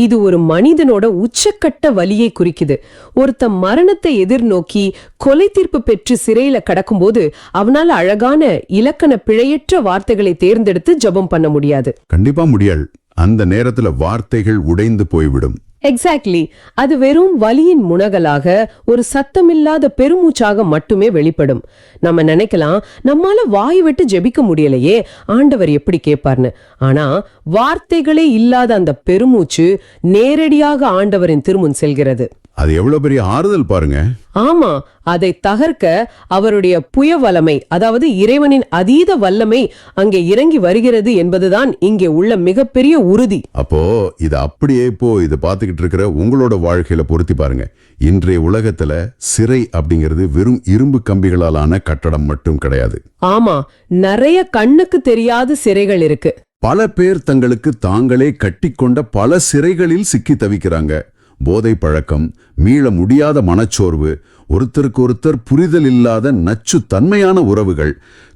இது ஒரு மனிதனோட உச்சக்கட்ட வலியை குறிக்குது. ஒருத்த மரணத்தை எதிர்நோக்கி கொலை தீர்ப்பு பெற்று சிறையில கடக்கும்போது அவனால அழகான இலக்கண பிழையற்ற வார்த்தைகளை தேர்ந்தெடுத்து ஜெபம் பண்ண முடியாது. கண்டிப்பா முடியாது. அந்த நேரத்துல வார்த்தைகள் உடைந்து போய்விடும். எக்ஸாக்ட்லி. அது வெறும் வலியின் முனகலாக, ஒரு சத்தமில்லாத பெருமூச்சாக மட்டுமே வெளிப்படும். நம்ம நினைக்கலாம், நம்மால வாய் விட்டு ஜெபிக்க முடியலையே, ஆண்டவர் எப்படி கேட்பார்னு. ஆனா வார்த்தைகளே இல்லாத அந்த பெருமூச்சு நேரடியாக ஆண்டவரின் திருமுன் செல்கிறது. அது எவ்வளவு பெரிய ஆறுதல் பாருங்க. ஆமா, அதை தகர்க்க அவருடைய புய வல்லமை, அதாவது இறைவனின் அதீத வல்லமை அங்கே இறங்கி வருகிறது என்பதுதான் இங்கே உள்ள மிகப்பெரிய உறுதி. அப்போ இது அப்படியே இது பார்த்துக்கிட்டு இருக்கிற உங்களோட வாழ்க்கையில பொருத்தி பாருங்க. இன்றைய உலகத்துல சிறை அப்படிங்கிறது வெறும் இரும்பு கம்பிகளாலான கட்டடம் மட்டும் கிடையாது. ஆமா, நிறைய கண்ணுக்கு தெரியாத சிறைகள் இருக்கு. பல பேர் தங்களுக்கு தாங்களே கட்டிக்கொண்ட பல சிறைகளில் சிக்கி தவிக்கிறாங்க. போதை பழக்கம், மீள முடியாத மனச்சோர்வு, ஒருத்தருக்கு ஒருத்தர் புரிதல் இல்லாத நச்சு தன்மையான உறவுகள்,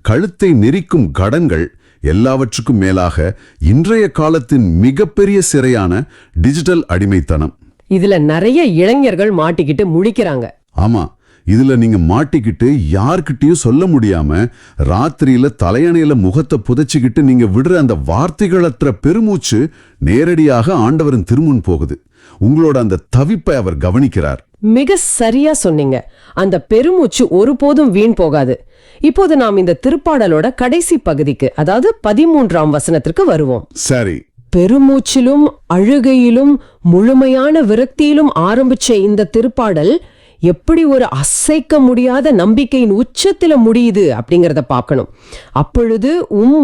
கழுத்தை நெரிக்கும் கடன்கள், எல்லாவற்றுக்கும் மேலாக இன்றைய காலத்தின் மிகப்பெரிய சிறையான டிஜிட்டல் அடிமைத்தனம். இதுல நிறைய இளைஞர்கள் மாட்டிக்கிட்டு முழிக்கிறாங்க. ஆமா, இதுல நீங்க மாட்டிக்கிட்டு யார்கிட்டயும் சொல்ல முடியாம ராத்திரியில தலையணையில முகத்தை புதைச்சுக்கிட்டு நீங்க விடுற அந்த வார்த்தைகளற்ற பெருமூச்சு நேரடியாக ஆண்டவரின் திருமுன் போகுது. உங்களோட அந்த தவிப்பை அவர் கவனிக்கிறார். மிக சரியா சொன்னீங்க. அந்த பெருமூச்சு ஒருபோதும் வீண் போகாது. இப்போது நாம் இந்த திருப்பாடலோட கடைசி பகுதிக்கு, அதாவது 13ஆம் வசனத்திற்கு வருவோம். சரி. பெருமூச்சிலும் அழுகையிலும் முழுமையான விரக்தியிலும் ஆரம்பிச்ச இந்த திருப்பாடல் எப்படி ஒரு அசைக்க முடியாத நம்பிக்கையின் உச்சத்துல முடியுது அப்படிங்கறத பார்க்கணும். அப்பொழுது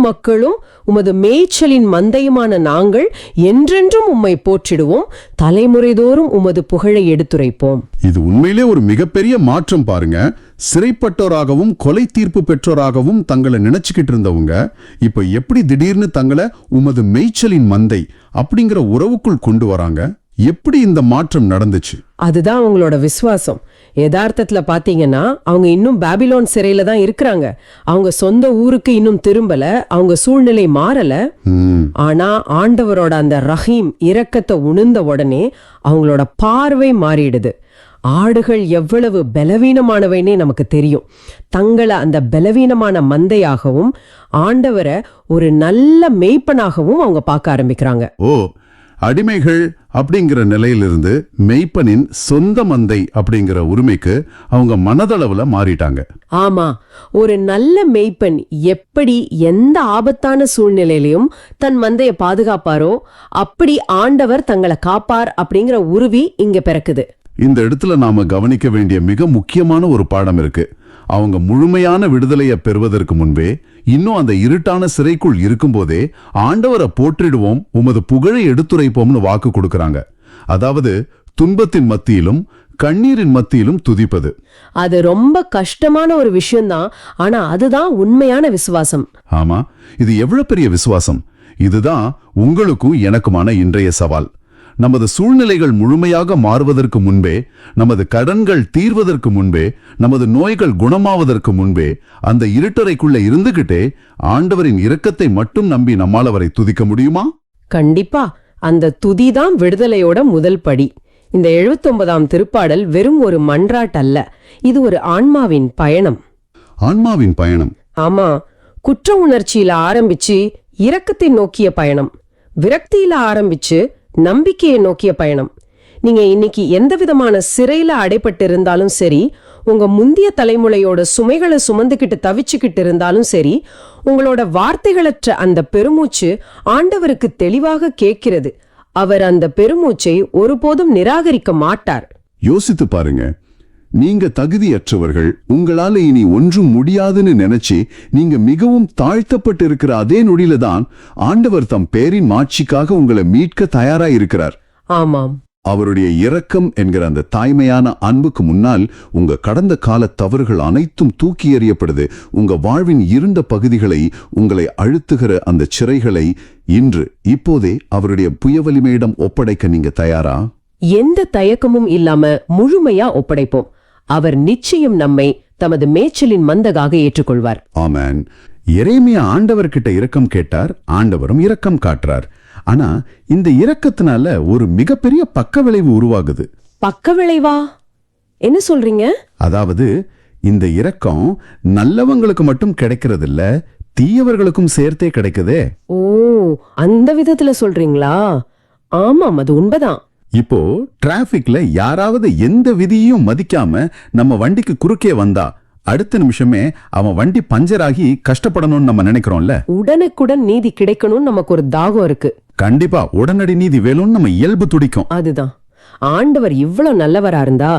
மக்களும் உமது மேய்ச்சலின் மந்தையுமான நாங்கள் என்றென்றும் உம்மை போற்றிடுவோம், தலைமுறைதோறும் உமது புகழை எடுத்துரைப்போம். இது உண்மையிலே ஒரு மிகப்பெரிய மாற்றம் பாருங்க. சிறைப்பட்டோராகவும் கொலை தீர்ப்பு பெற்றோராகவும் தங்களை நினைச்சுக்கிட்டு இருந்தவங்க இப்ப எப்படி திடீர்னு தங்களை உமது மேய்ச்சலின் மந்தை அப்படிங்கிற உறவுக்குள் கொண்டு வராங்க. எப்படி இந்த மாற்றம் நடந்துச்சு? அதுதான் அவங்களோட விசுவாசம். யதார்த்தத்துல பாத்தீங்கன்னா அவங்க இன்னும் பாபிலோன் சிறையில தான் இருக்கிறாங்க. அவங்க சொந்த ஊருக்கு இன்னும் திரும்பல, அவங்க சூழ்நிலை மாறல. ஆனா ஆண்டவரோட அந்த ரஹீம் இரக்கத்தை உணர்ந்த உடனே அவங்களோட பார்வை மாறிடுது. ஆடுகள் எவ்வளவு பலவீனமானவைன்னே நமக்கு தெரியும். தங்களை அந்த பலவீனமான மந்தையாகவும் ஆண்டவரை ஒரு நல்ல மேய்ப்பனாகவும் அவங்க பார்க்க ஆரம்பிக்கிறாங்க. அடிமைகள் அப்படிங்கிற நிலையிலிருந்து மெய்ப்பனின் சொந்த மந்தை அப்படிங்கிற உரிமைக்கு அவங்க மனதளவுல மாறிட்டாங்க. ஆமா, ஒரு நல்ல மெய்ப்பன் எப்படி எந்த ஆபத்தான சூழ்நிலையிலும் தன் மந்தைய பாதுகாப்பாரோ அப்படி ஆண்டவர் தங்களை காப்பார் அப்படிங்கிற உறுதி இங்க பிறக்குது. இந்த இடத்துல நாம கவனிக்க வேண்டிய மிக முக்கியமான ஒரு பாடம் இருக்கு. அவங்க முழுமையான விடுதலையை பெறுவதற்கு முன்பே, இன்னும் அந்த இருட்டான சிறைக்குள் இருக்கும்போதே ஆண்டவரை போற்றிடுவோம், உமது புகழை எடுத்துரைப்போம்னு வாக்கு கொடுக்கறாங்க. அதாவது துன்பத்தின் மத்தியிலும் கண்ணீரின் மத்தியிலும் துதிப்பது. அது ரொம்ப கஷ்டமான ஒரு விஷயம்தான், ஆனா அதுதான் உண்மையான விசுவாசம். ஆமா, இது எவ்வளவு பெரிய விசுவாசம்! இதுதான் உங்களுக்கும் எனக்குமான இன்றைய சவால். நமது சூழ்நிலைகள் முழுமையாக மாறுவதற்கு முன்பே, நமது கடன்கள் தீர்வதற்கு முன்பே, நமது நோய்கள் குணமாவதற்கு முன்பே, அந்த இருட்டறைக்குள்ள இருந்துகிட்டே ஆண்டவரின் இரக்கத்தை மட்டும் நம்பி நம்மால் அவரை துதிக்க முடியுமா? கண்டிப்பா. அந்த துதிதான் விடுதலையோட முதல் படி. இந்த 79ஆம் திருப்பாடல் வெறும் ஒரு மன்றாட்டல்ல, இது ஒரு ஆன்மாவின் பயணம். ஆன்மாவின் பயணம். ஆமா, குற்ற உணர்ச்சியில ஆரம்பிச்சு இரக்கத்தை நோக்கிய பயணம், விரக்தியில ஆரம்பிச்சு நம்பிக்கையை நோக்கிய பயணம். நீங்க இன்னைக்கு எந்த விதமான சிறையில அடைப்பட்டு இருந்தாலும் சரி, உங்க முந்திய தலைமுறையோட சுமைகளை சுமந்துக்கிட்டு தவிச்சுக்கிட்டு இருந்தாலும் சரி, உங்களோட வார்த்தைகளற்ற அந்த பெருமூச்சு ஆண்டவருக்கு தெளிவாக கேட்கிறது. அவர் அந்த பெருமூச்சை ஒருபோதும் நிராகரிக்க மாட்டார். யோசித்து பாருங்க. நீங்க தகுதியற்றவர்கள், உங்களால இனி ஒன்றும் முடியாதுன்னு நினைச்சு நீங்க மிகவும் தாழ்த்தப்பட்டு இருக்கிற அதே நொடியில தான் ஆண்டவர் தம் பேரின் மாட்சிக்காக உங்களை மீட்க தயாரா இருக்கிறார். ஆமாம், அவருடைய இரக்கம் என்கிற அந்த தாய்மையான அன்புக்கு முன்னால் உங்க கடந்த கால தவறுகள் அனைத்தும் தூக்கி எறியப்படுது. உங்க வாழ்வின் இருண்ட பகுதிகளை, உங்களை அழுத்துகிற அந்த சிறைகளை இன்று இப்போதே அவருடைய புயவலிமையிடம் ஒப்படைக்க நீங்க தயாரா? எந்த தயக்கமும் இல்லாம முழுமையா ஒப்படைப்போம். அவர் நிச்சயம் நம்மை தமது மேய்ச்சலின் மந்தகாக ஏற்றுக்கொள்வார். ஆமென். எரேமியா ஆண்டவர்கிட்ட இரக்கம் கேட்டார், ஆண்டவரும் இரக்கம் காட்டுறார். ஆனா இந்த இரக்கத்தினால ஒரு மிகப்பெரிய பக்க விளைவு உருவாகுது. பக்க விளைவா? என்ன சொல்றீங்க? அதாவது இந்த இரக்கம் நல்லவங்களுக்கு மட்டும் கிடைக்கிறது இல்ல, தீயவர்களுக்கும் சேர்த்தே கிடைக்குதே. ஓ, அந்த விதத்துல சொல்றீங்களா? ஆமாம், அது உண்மைதான். இப்போ டிராபிக்ல யாராவது எந்த விதியையும் மதிக்காம நம்ம வண்டிக்கு குறுக்கே வந்தா அடுத்த நிமிஷமே அவன் வண்டி பஞ்சர் ஆகி கஷ்டப்படணும்னு நம்ம நினைக்கிறோம்ல. உடனுக்குடன் நீதி கிடைக்கணும்னு நமக்கு ஒரு தாகம் இருக்கு. கண்டிப்பா உடனடி நீதி வேணும்னு நம்ம இயல்பு துடிக்கும். அதுதான். ஆண்டவர் இவ்வளவு நல்லவரா இருந்தா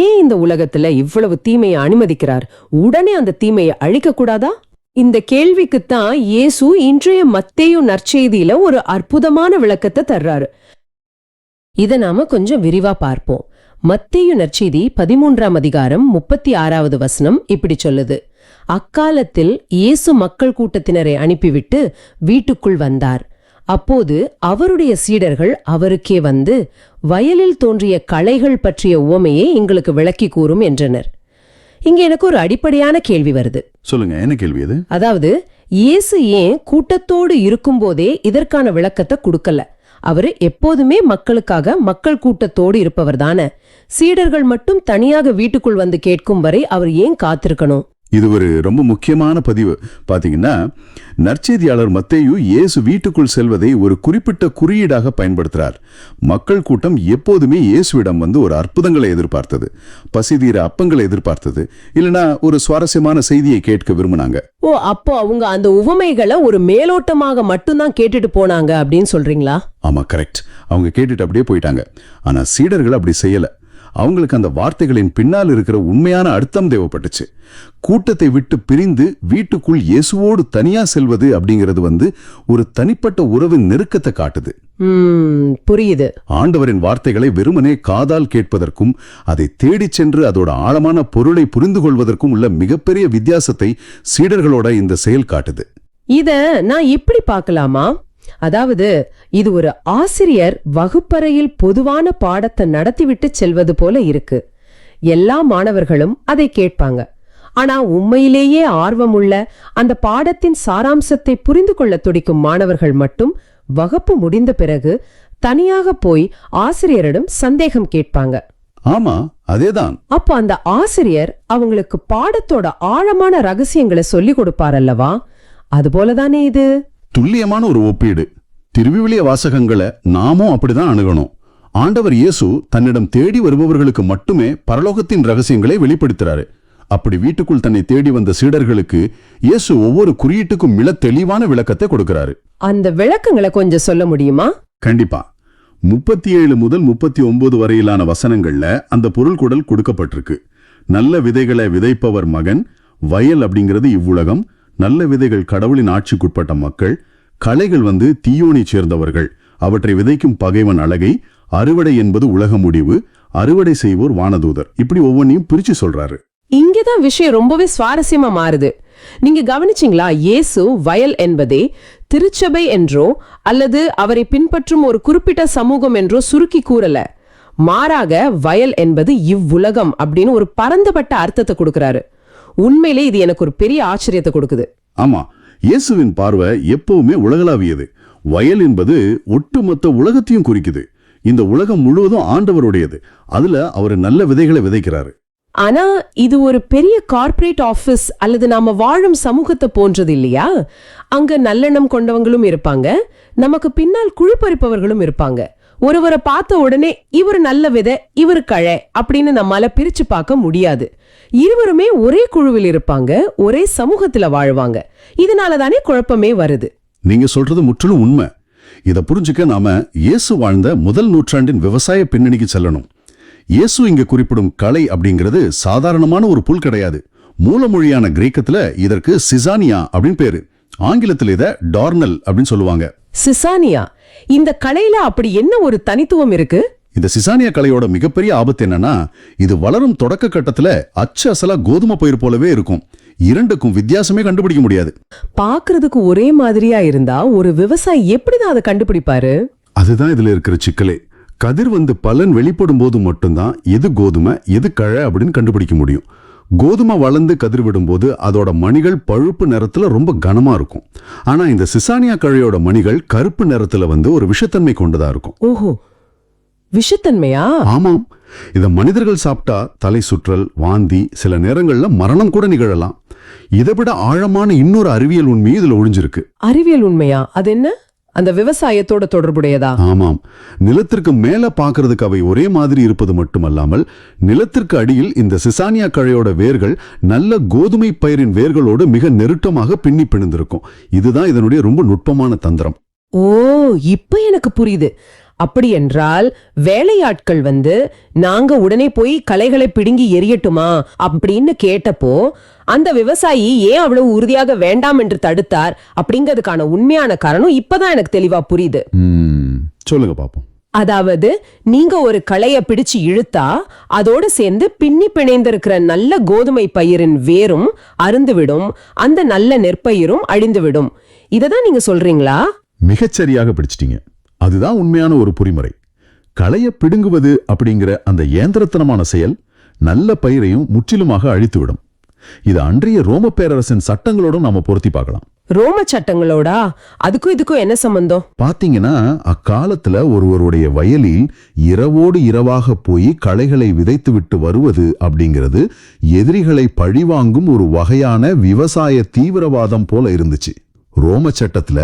ஏன் இந்த உலகத்துல இவ்வளவு தீமையை அனுமதிக்கிறார்? உடனே அந்த தீமையை அழிக்க கூடாதா? இந்த கேள்விக்குத்தான் இயேசு இன்றைய மத்தேயு நற்செய்தியில ஒரு அற்புதமான விளக்கத்தை தர்றாரு. இத நாம கொஞ்சம் விரிவா பார்ப்போம். மத்தேயு நற்செய்தி 13ஆம் அதிகாரம் 36வது வசனம் இப்படி சொல்லுது: அக்காலத்தில் இயேசு மக்கள் கூட்டத்தினரை அனுப்பிவிட்டு வீட்டுக்குள் வந்தார். அப்போது அவருடைய சீடர்கள் அவருக்கே வந்து, வயலில் தோன்றிய களைகள் பற்றிய உவமையை எங்களுக்கு விளக்கி கூறும் என்றனர். இங்க எனக்கு ஒரு அடிப்படையான கேள்வி வருது. சொல்லுங்க, என்ன கேள்வி அது? அதாவது இயேசு ஏன் கூட்டத்தோடு இருக்கும்போதே இதற்கான விளக்கத்தை கொடுக்கல? அவரு எப்போதுமே மக்களுக்காக மக்கள் கூட்டத்தோடு இருப்பவர் தானே. சீடர்கள் மட்டும் தனியாக வீட்டுக்குள் வந்து கேட்கும் வரை அவர் ஏன் காத்திருக்கணும்? இது ஒரு ரொம்ப முக்கியமான பதிவு. பாத்தீங்கன்னா, நற்செய்தியாளர் மத்தேயு இயேசு வீட்டுக்குள் செல்வதை ஒரு குறிப்பிட்ட குறியீடாக பயன்படுத்துறார். மக்கள் கூட்டம் எப்போதுமே இயேசுவிடம் வந்து ஒரு அற்புதங்களை எதிர்பார்த்தது, பசிதீர அப்பங்களை எதிர்பார்த்தது, இல்லனா ஒரு சுவாரஸ்யமான செய்தியை கேட்க விரும்பினாங்க. ஓ, அப்போ அவங்க அந்த உவமைகளை ஒரு மேலோட்டமாக மட்டும்தான் கேட்டுட்டு போனாங்க அப்படின்னு சொல்றீங்களா? ஆமா, கரெக்ட். அவங்க கேட்டுட்டு அப்படியே போயிட்டாங்க. ஆனா சீடர்கள் அப்படி செய்யல. அவங்களுக்கு அந்த வார்த்தைகளின் பின்னால் இருக்கிற உண்மையான அர்த்தம் தேவைப்பட்டுச்சு. கூட்டத்தை விட்டு பிரிந்து வீட்டுக்குள் இயேசுவோடு தனியா செல்வது அப்படிங்கிறது வந்து ஒரு தனிப்பட்ட உறவின் நெருக்கத்தை காட்டுது. புரியுது. ஆண்டவரின் வார்த்தைகளை வெறுமனே காதால் கேட்பதற்கும் அதை தேடிச் சென்று அதோட ஆழமான பொருளை புரிந்து கொள்வதற்கும் உள்ள மிகப்பெரிய வித்தியாசத்தை சீடர்களோட இந்த செயல் காட்டுது. இத நான் இப்படி பார்க்கலாமா? அதாவது இது ஒரு ஆசிரியர் வகுப்பறையில் பொதுவான பாடத்தை நடத்திவிட்டு செல்வது போல இருக்கு. எல்லா மாணவர்களும் அதை கேட்பாங்க. ஆனா உண்மையிலேயே ஆர்வமுள்ள அந்த பாடத்தின் சாராம்சத்தை புரிந்து கொள்ள துடிக்கும் மாணவர்கள் மட்டும் வகுப்பு முடிந்த பிறகு தனியாக போய் ஆசிரியரிடம் சந்தேகம் கேட்பாங்க. ஆமா, அதேதான். அப்போ அந்த ஆசிரியர் அவங்களுக்கு பாடத்தோட ஆழமான ரகசியங்களை சொல்லி கொடுப்பாரல்லவா? அதுபோலதானே இது? துல்லியமான ஒரு ஒப்பீடு. திருவிவிலிய வாசகங்களை நாமும் அப்படிதான் அணுகணும். ஆண்டவர் இயேசு தன்னிடம் தேடி வருபவர்களுக்கு மட்டுமே பரலோகத்தின் ரகசியங்களை வெளிப்படுத்துறாரு. அப்படி வீட்டுக்குள் தன்னை தேடி வந்த சீடர்களுக்கு இயேசு ஒவ்வொரு குறியீட்டுக்கும் மிக தெளிவான விளக்கத்தை கொடுக்கிறாரு. அந்த விளக்கங்களை கொஞ்சம் சொல்ல முடியுமா? கண்டிப்பா. 37 முதல் 39 வரையிலான வசனங்கள்ல அந்த பொருள் குடல் கொடுக்கப்பட்டிருக்கு. நல்ல விதைகளை விதைப்பவர் மகன், வயல் அப்படிங்கிறது இவ்வுலகம், நல்ல விதைகள் கடவுளின் ஆட்சிக்குட்பட்ட மக்கள், களைகள் தீயோனை சேர்ந்தவர்கள், அவற்றை விதைக்கும் பகைவன் அழகை, அறுவடை என்பது உலக முடிவு, அறுவடை செய்வோர் வானதூதர். இப்படி ஒவ்வொன்றையும் பிரிச்சு சொல்றாரு. இங்கதான் விஷயம் ரொம்பவே சுவாரஸ்யமா மாறுது. நீங்க கவனிச்சீங்களா? இயேசு வயல் என்பதே திருச்சபை என்றோ அல்லது அவரை பின்பற்றும் ஒரு குறிப்பிட்ட சமூகம் என்றோ சுருக்கி கூறல. மாறாக வயல் என்பது இவ்வுலகம் அப்படின்னு ஒரு பரந்தப்பட்ட அர்த்தத்தை கொடுக்கிறாரு. உண்மையிலே இது எனக்கு ஒரு பெரிய ஆச்சரியத்தை கொடுக்குது. ஆமா, இயேசுவின் பார்வை எப்பவுமே உலகளாவியது. வயல் என்பது ஒட்டுமொத்த உலகத்தையும் குறிக்குது. இந்த உலகம் முழுவதும் ஆண்டவருடையது. அதுல அவர் நல்ல விதைகளை விதைக்கிறாரு. ஆனா இது ஒரு பெரிய கார்ப்பரேட் ஆபீஸ் அல்லது நாம வாழும் சமூகத்தை போன்றது இல்லையா? அங்க நல்லெண்ணம் கொண்டவங்களும் இருப்பாங்க, நமக்கு பின்னால் குழிப்பறிப்பவர்களும் இருப்பாங்க. ஒருவரை பார்த்த உடனே இவர் நல்ல விதை, இவர் கழை அப்படின்னு நம்மால பிரிச்சு பார்க்க முடியாது. இருவருமே ஒரே குழுவில் இருப்பாங்க, ஒரே சமூகத்துல வாழ்வாங்க. இதனாலதானே குழப்பமே வருது. நீங்க சொல்றது முற்றிலும் உண்மை. இதை புரிஞ்சுக்க நாம இயேசு வாழ்ந்த முதல் நூற்றாண்டின் விவசாய பின்னணிக்கு செல்லணும். இயேசு இங்க குறிப்பிடும் களை அப்படிங்கிறது சாதாரணமான ஒரு புல் கிடையாது. மூலமொழியான கிரேக்கத்துல இதற்கு சிசானியா அப்படின்னு பேரு. ஆங்கிலத்தில் இதை டார்னல் அப்படின்னு சொல்லுவாங்க. சிசானியா, இந்த களையில அப்படி என்ன ஒரு தனித்துவம் இருக்கு? இந்த சிசானியா களையோட மிகப்பெரிய ஆபத்து என்னன்னா, இது வளரும் தொடக்க கட்டத்துல அச்சு அசலா கோதுமை பயிர் போலவே இருக்கும். இரண்டுக்கும் வித்தியாசமே கண்டுபிடிக்க முடியாது. பாக்குறதுக்கு ஒரே மாதிரியா இருந்தா ஒரு விவசாயி எப்படிதான் அதை கண்டுபிடிப்பாரு? அதுதான் இதுல இருக்கிற சிக்கலே. கதிர் பலன் வெளிப்படும் போது மட்டும்தான் எது கோதுமை எது கழை அப்படின்னு கண்டுபிடிக்க முடியும். கோதுமை வளர்ந்து கதிர் விடும்போது அதோட மணிகள் பழுப்பு நிறத்துல ரொம்ப கனமா இருக்கும். ஆனா இந்த சிசானியா கழையோட மணிகள் கருப்பு நிறத்துல ஒரு விஷத்தன்மை கொண்டதா இருக்கும். ஓஹோ, விஷத்தன்மையா? ஆமாம். இத மனிதர்கள் சாப்பிட்டா தலை சுற்றல், வாந்தி, சில நேரங்கள்ல மரணம் கூட நிகழலாம். இதை விட ஆழமான இன்னொரு அறிவியல் உண்மையும் இதுல ஒளிஞ்சிருக்கு. அறிவியல் உண்மையா? அது என்ன? அந்த விவசாயத்தோட தொடர்புடையதா? ஆமாம். நிலத்திற்கு மேல பாக்குறதுக்கு அவை ஒரே மாதிரி இருப்பது மட்டுமல்லாமல், நிலத்திற்கு அடியில் இந்த சிசானியா கழையோட வேர்கள் நல்ல கோதுமை பயிரின் வேர்களோடு மிக நெருக்கமாக பின்னி பிணைந்திருக்கும். இதுதான் இதனுடைய ரொம்ப நுட்பமான தந்திரம். ஓ, இப்ப எனக்கு புரியுது. அப்படி என்றால் வேலையாட்கள் நாங்க உடனே போய் களைகளை பிடுங்கி எரியட்டுமா அப்படின்னு கேட்டப்போ அந்த விவசாயி ஏன் அவ்வளவு உறுதியாக வேண்டாம் என்று தடுத்தார் அப்படிங்கிறதுக்கான உண்மையான காரணம் இப்பதான் எனக்கு தெளிவா புரியுது. சொல்லுங்க பாப்போம். அதாவது நீங்க ஒரு களைய பிடிச்சு இழுத்தா அதோட சேர்ந்து பின்னி பிணைந்திருக்கிற நல்ல கோதுமை பயிரின் வேரும் அருந்துவிடும், அந்த நல்ல நெற்பயிரும் அழிந்துவிடும். இததான் நீங்க சொல்றீங்களா? மிகச்சரியாக பிடிச்சிட்டீங்க. அதுதான் உண்மையான ஒரு பொறிமுறை. களைய பிடுங்குவது அப்படிங்கிற அந்த ஏந்திரத்தனமான செயல் நல்ல பயிரையும் முற்றிலுமாக அழித்துவிடும். இது அன்றைய ரோம பேரரசின் சட்டங்களோட நாம பொருத்தி பார்க்கலாம். ரோம சட்டங்களோடா? அதுக்கும் இதுக்கும் என்ன சம்பந்தம்? பாத்தீங்கன்னா அக்காலத்துல ஒருவருடைய வயலில் இரவோடு இரவாக போய் களைகளை விதைத்து விட்டு வருவது அப்படிங்கிறது எதிரிகளை பழிவாங்கும் ஒரு வகையான விவசாய தீவிரவாதம் போல இருந்துச்சு. ரோம சட்டத்துல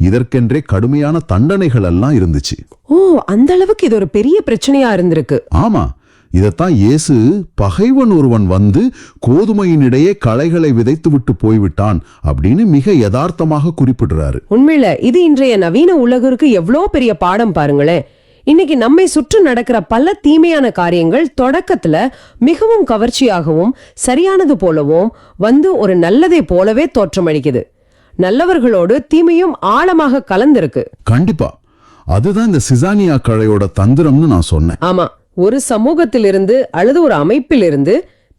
இதற்கென்றே கடுமையான தண்டனைகள் எல்லாம் இருந்துச்சு. ஓ, அந்த அளவுக்கு இது ஒரு பெரிய பிரச்சனையா இருந்திருக்கு. ஆமா, இதத்தான் இயேசு பகைவன் ஒருவன் கோதுமையினிடையே களைகளை விதைத்து விட்டு போய்விட்டான் அப்படின்னு மிக யதார்த்தமாக குறிப்பிடுறாரு. உண்மையில இது இன்றைய நவீன உலகிற்கு எவ்வளவு பெரிய பாடம் பாருங்களேன். இன்னைக்கு நம்மை சுற்றி நடக்கிற பல தீமையான காரியங்கள் தொடக்கத்துல மிகவும் கவர்ச்சியாகவும் சரியானது போலவும் ஒரு நல்லதை போலவே தோற்றமளிக்குது. நல்லவர்களோடு தீமையும் ஆழமாக கலந்திருக்கு. கண்டிப்பா, அதுதான் இந்த சிசானியா கழையோட தந்திரம்னு நான் சொன்னேன். ஆமா, ஒரு சமூகத்திலிருந்து அல்லது ஒரு அமைப்பிலிருந்து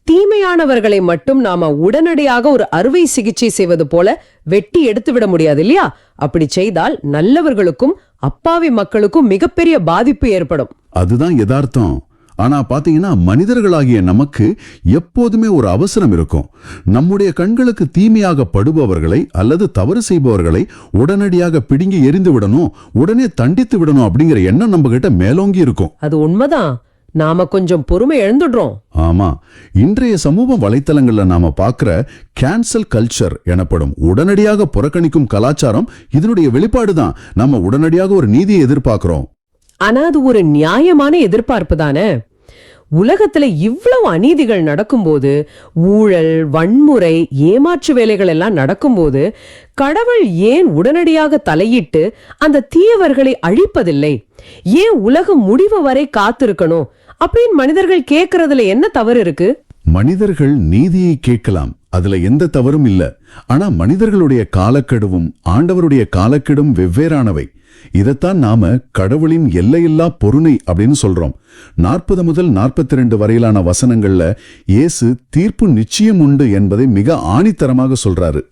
தீமையானவர்களை மட்டும் நாம உடனடியாக ஒரு அறுவை சிகிச்சை செய்வது போல வெட்டி எடுத்து விட முடியாது இல்லையா? அப்படி செய்தால் நல்லவர்களுக்கும் அப்பாவி மக்களுக்கும் மிகப்பெரிய பாதிப்பு ஏற்படும். அதுதான் யதார்த்தம். ஆனா பாத்தீங்கன்னா மனிதர்களாகிய நமக்கு எப்போதுமே ஒரு அவசரம் இருக்கும். நம்முடைய கண்களுக்கு தீமையாக படுபவர்களை அல்லது தவறு செய்பவர்களை உடனடியாக பிடுங்கி எரிந்து விடணும், உடனே தண்டித்து விடணும் அப்படிங்கிற எண்ணம் நம்ம கிட்ட மேலோங்கி இருக்கும். அது உண்மைதான். நாம கொஞ்சம் பொறுமை எழுந்துடுறோம். ஆமா, இன்றைய சமூக வலைத்தளங்கள்ல நாம பாக்குற கேன்சல் கல்ச்சர் எனப்படும் உடனடியாக புறக்கணிக்கும் கலாச்சாரம் இதனுடைய வெளிப்பாடுதான். நம்ம உடனடியாக ஒரு நீதியை எதிர்பார்க்கிறோம். ஆனா அது ஒரு நியாயமான எதிர்பார்ப்பு தானே. உலகத்துல இவ்வளவு அநீதிகள் நடக்கும்போது, ஊழல், வன்முறை, ஏமாற்று வேலைகள் எல்லாம் நடக்கும்போது கடவுள் ஏன் உடனடியாக தலையிட்டு அந்த தீயவர்களை அழிப்பதில்லை? ஏன் உலகம் முடிவு வரை காத்திருக்கணும் அப்படின்னு மனிதர்கள் கேட்கறதுல என்ன தவறு இருக்கு? மனிதர்கள் நீதியை கேட்கலாம், அதுல எந்த தவறும் இல்ல. ஆனா மனிதர்களுடைய காலக்கெடுவும் ஆண்டவருடைய காலக்கெடும் வெவ்வேறானவை. இதத்தான் நாம கடவுளின் எல்லையில்லா பொறுமை அப்படின்னு சொல்றோம். 40 முதல் 42 வரையிலான வசனங்கள்ல இயேசு தீர்ப்பு நிச்சயம் உண்டு என்பதை மிக ஆணித்தரமாக சொல்றாரு.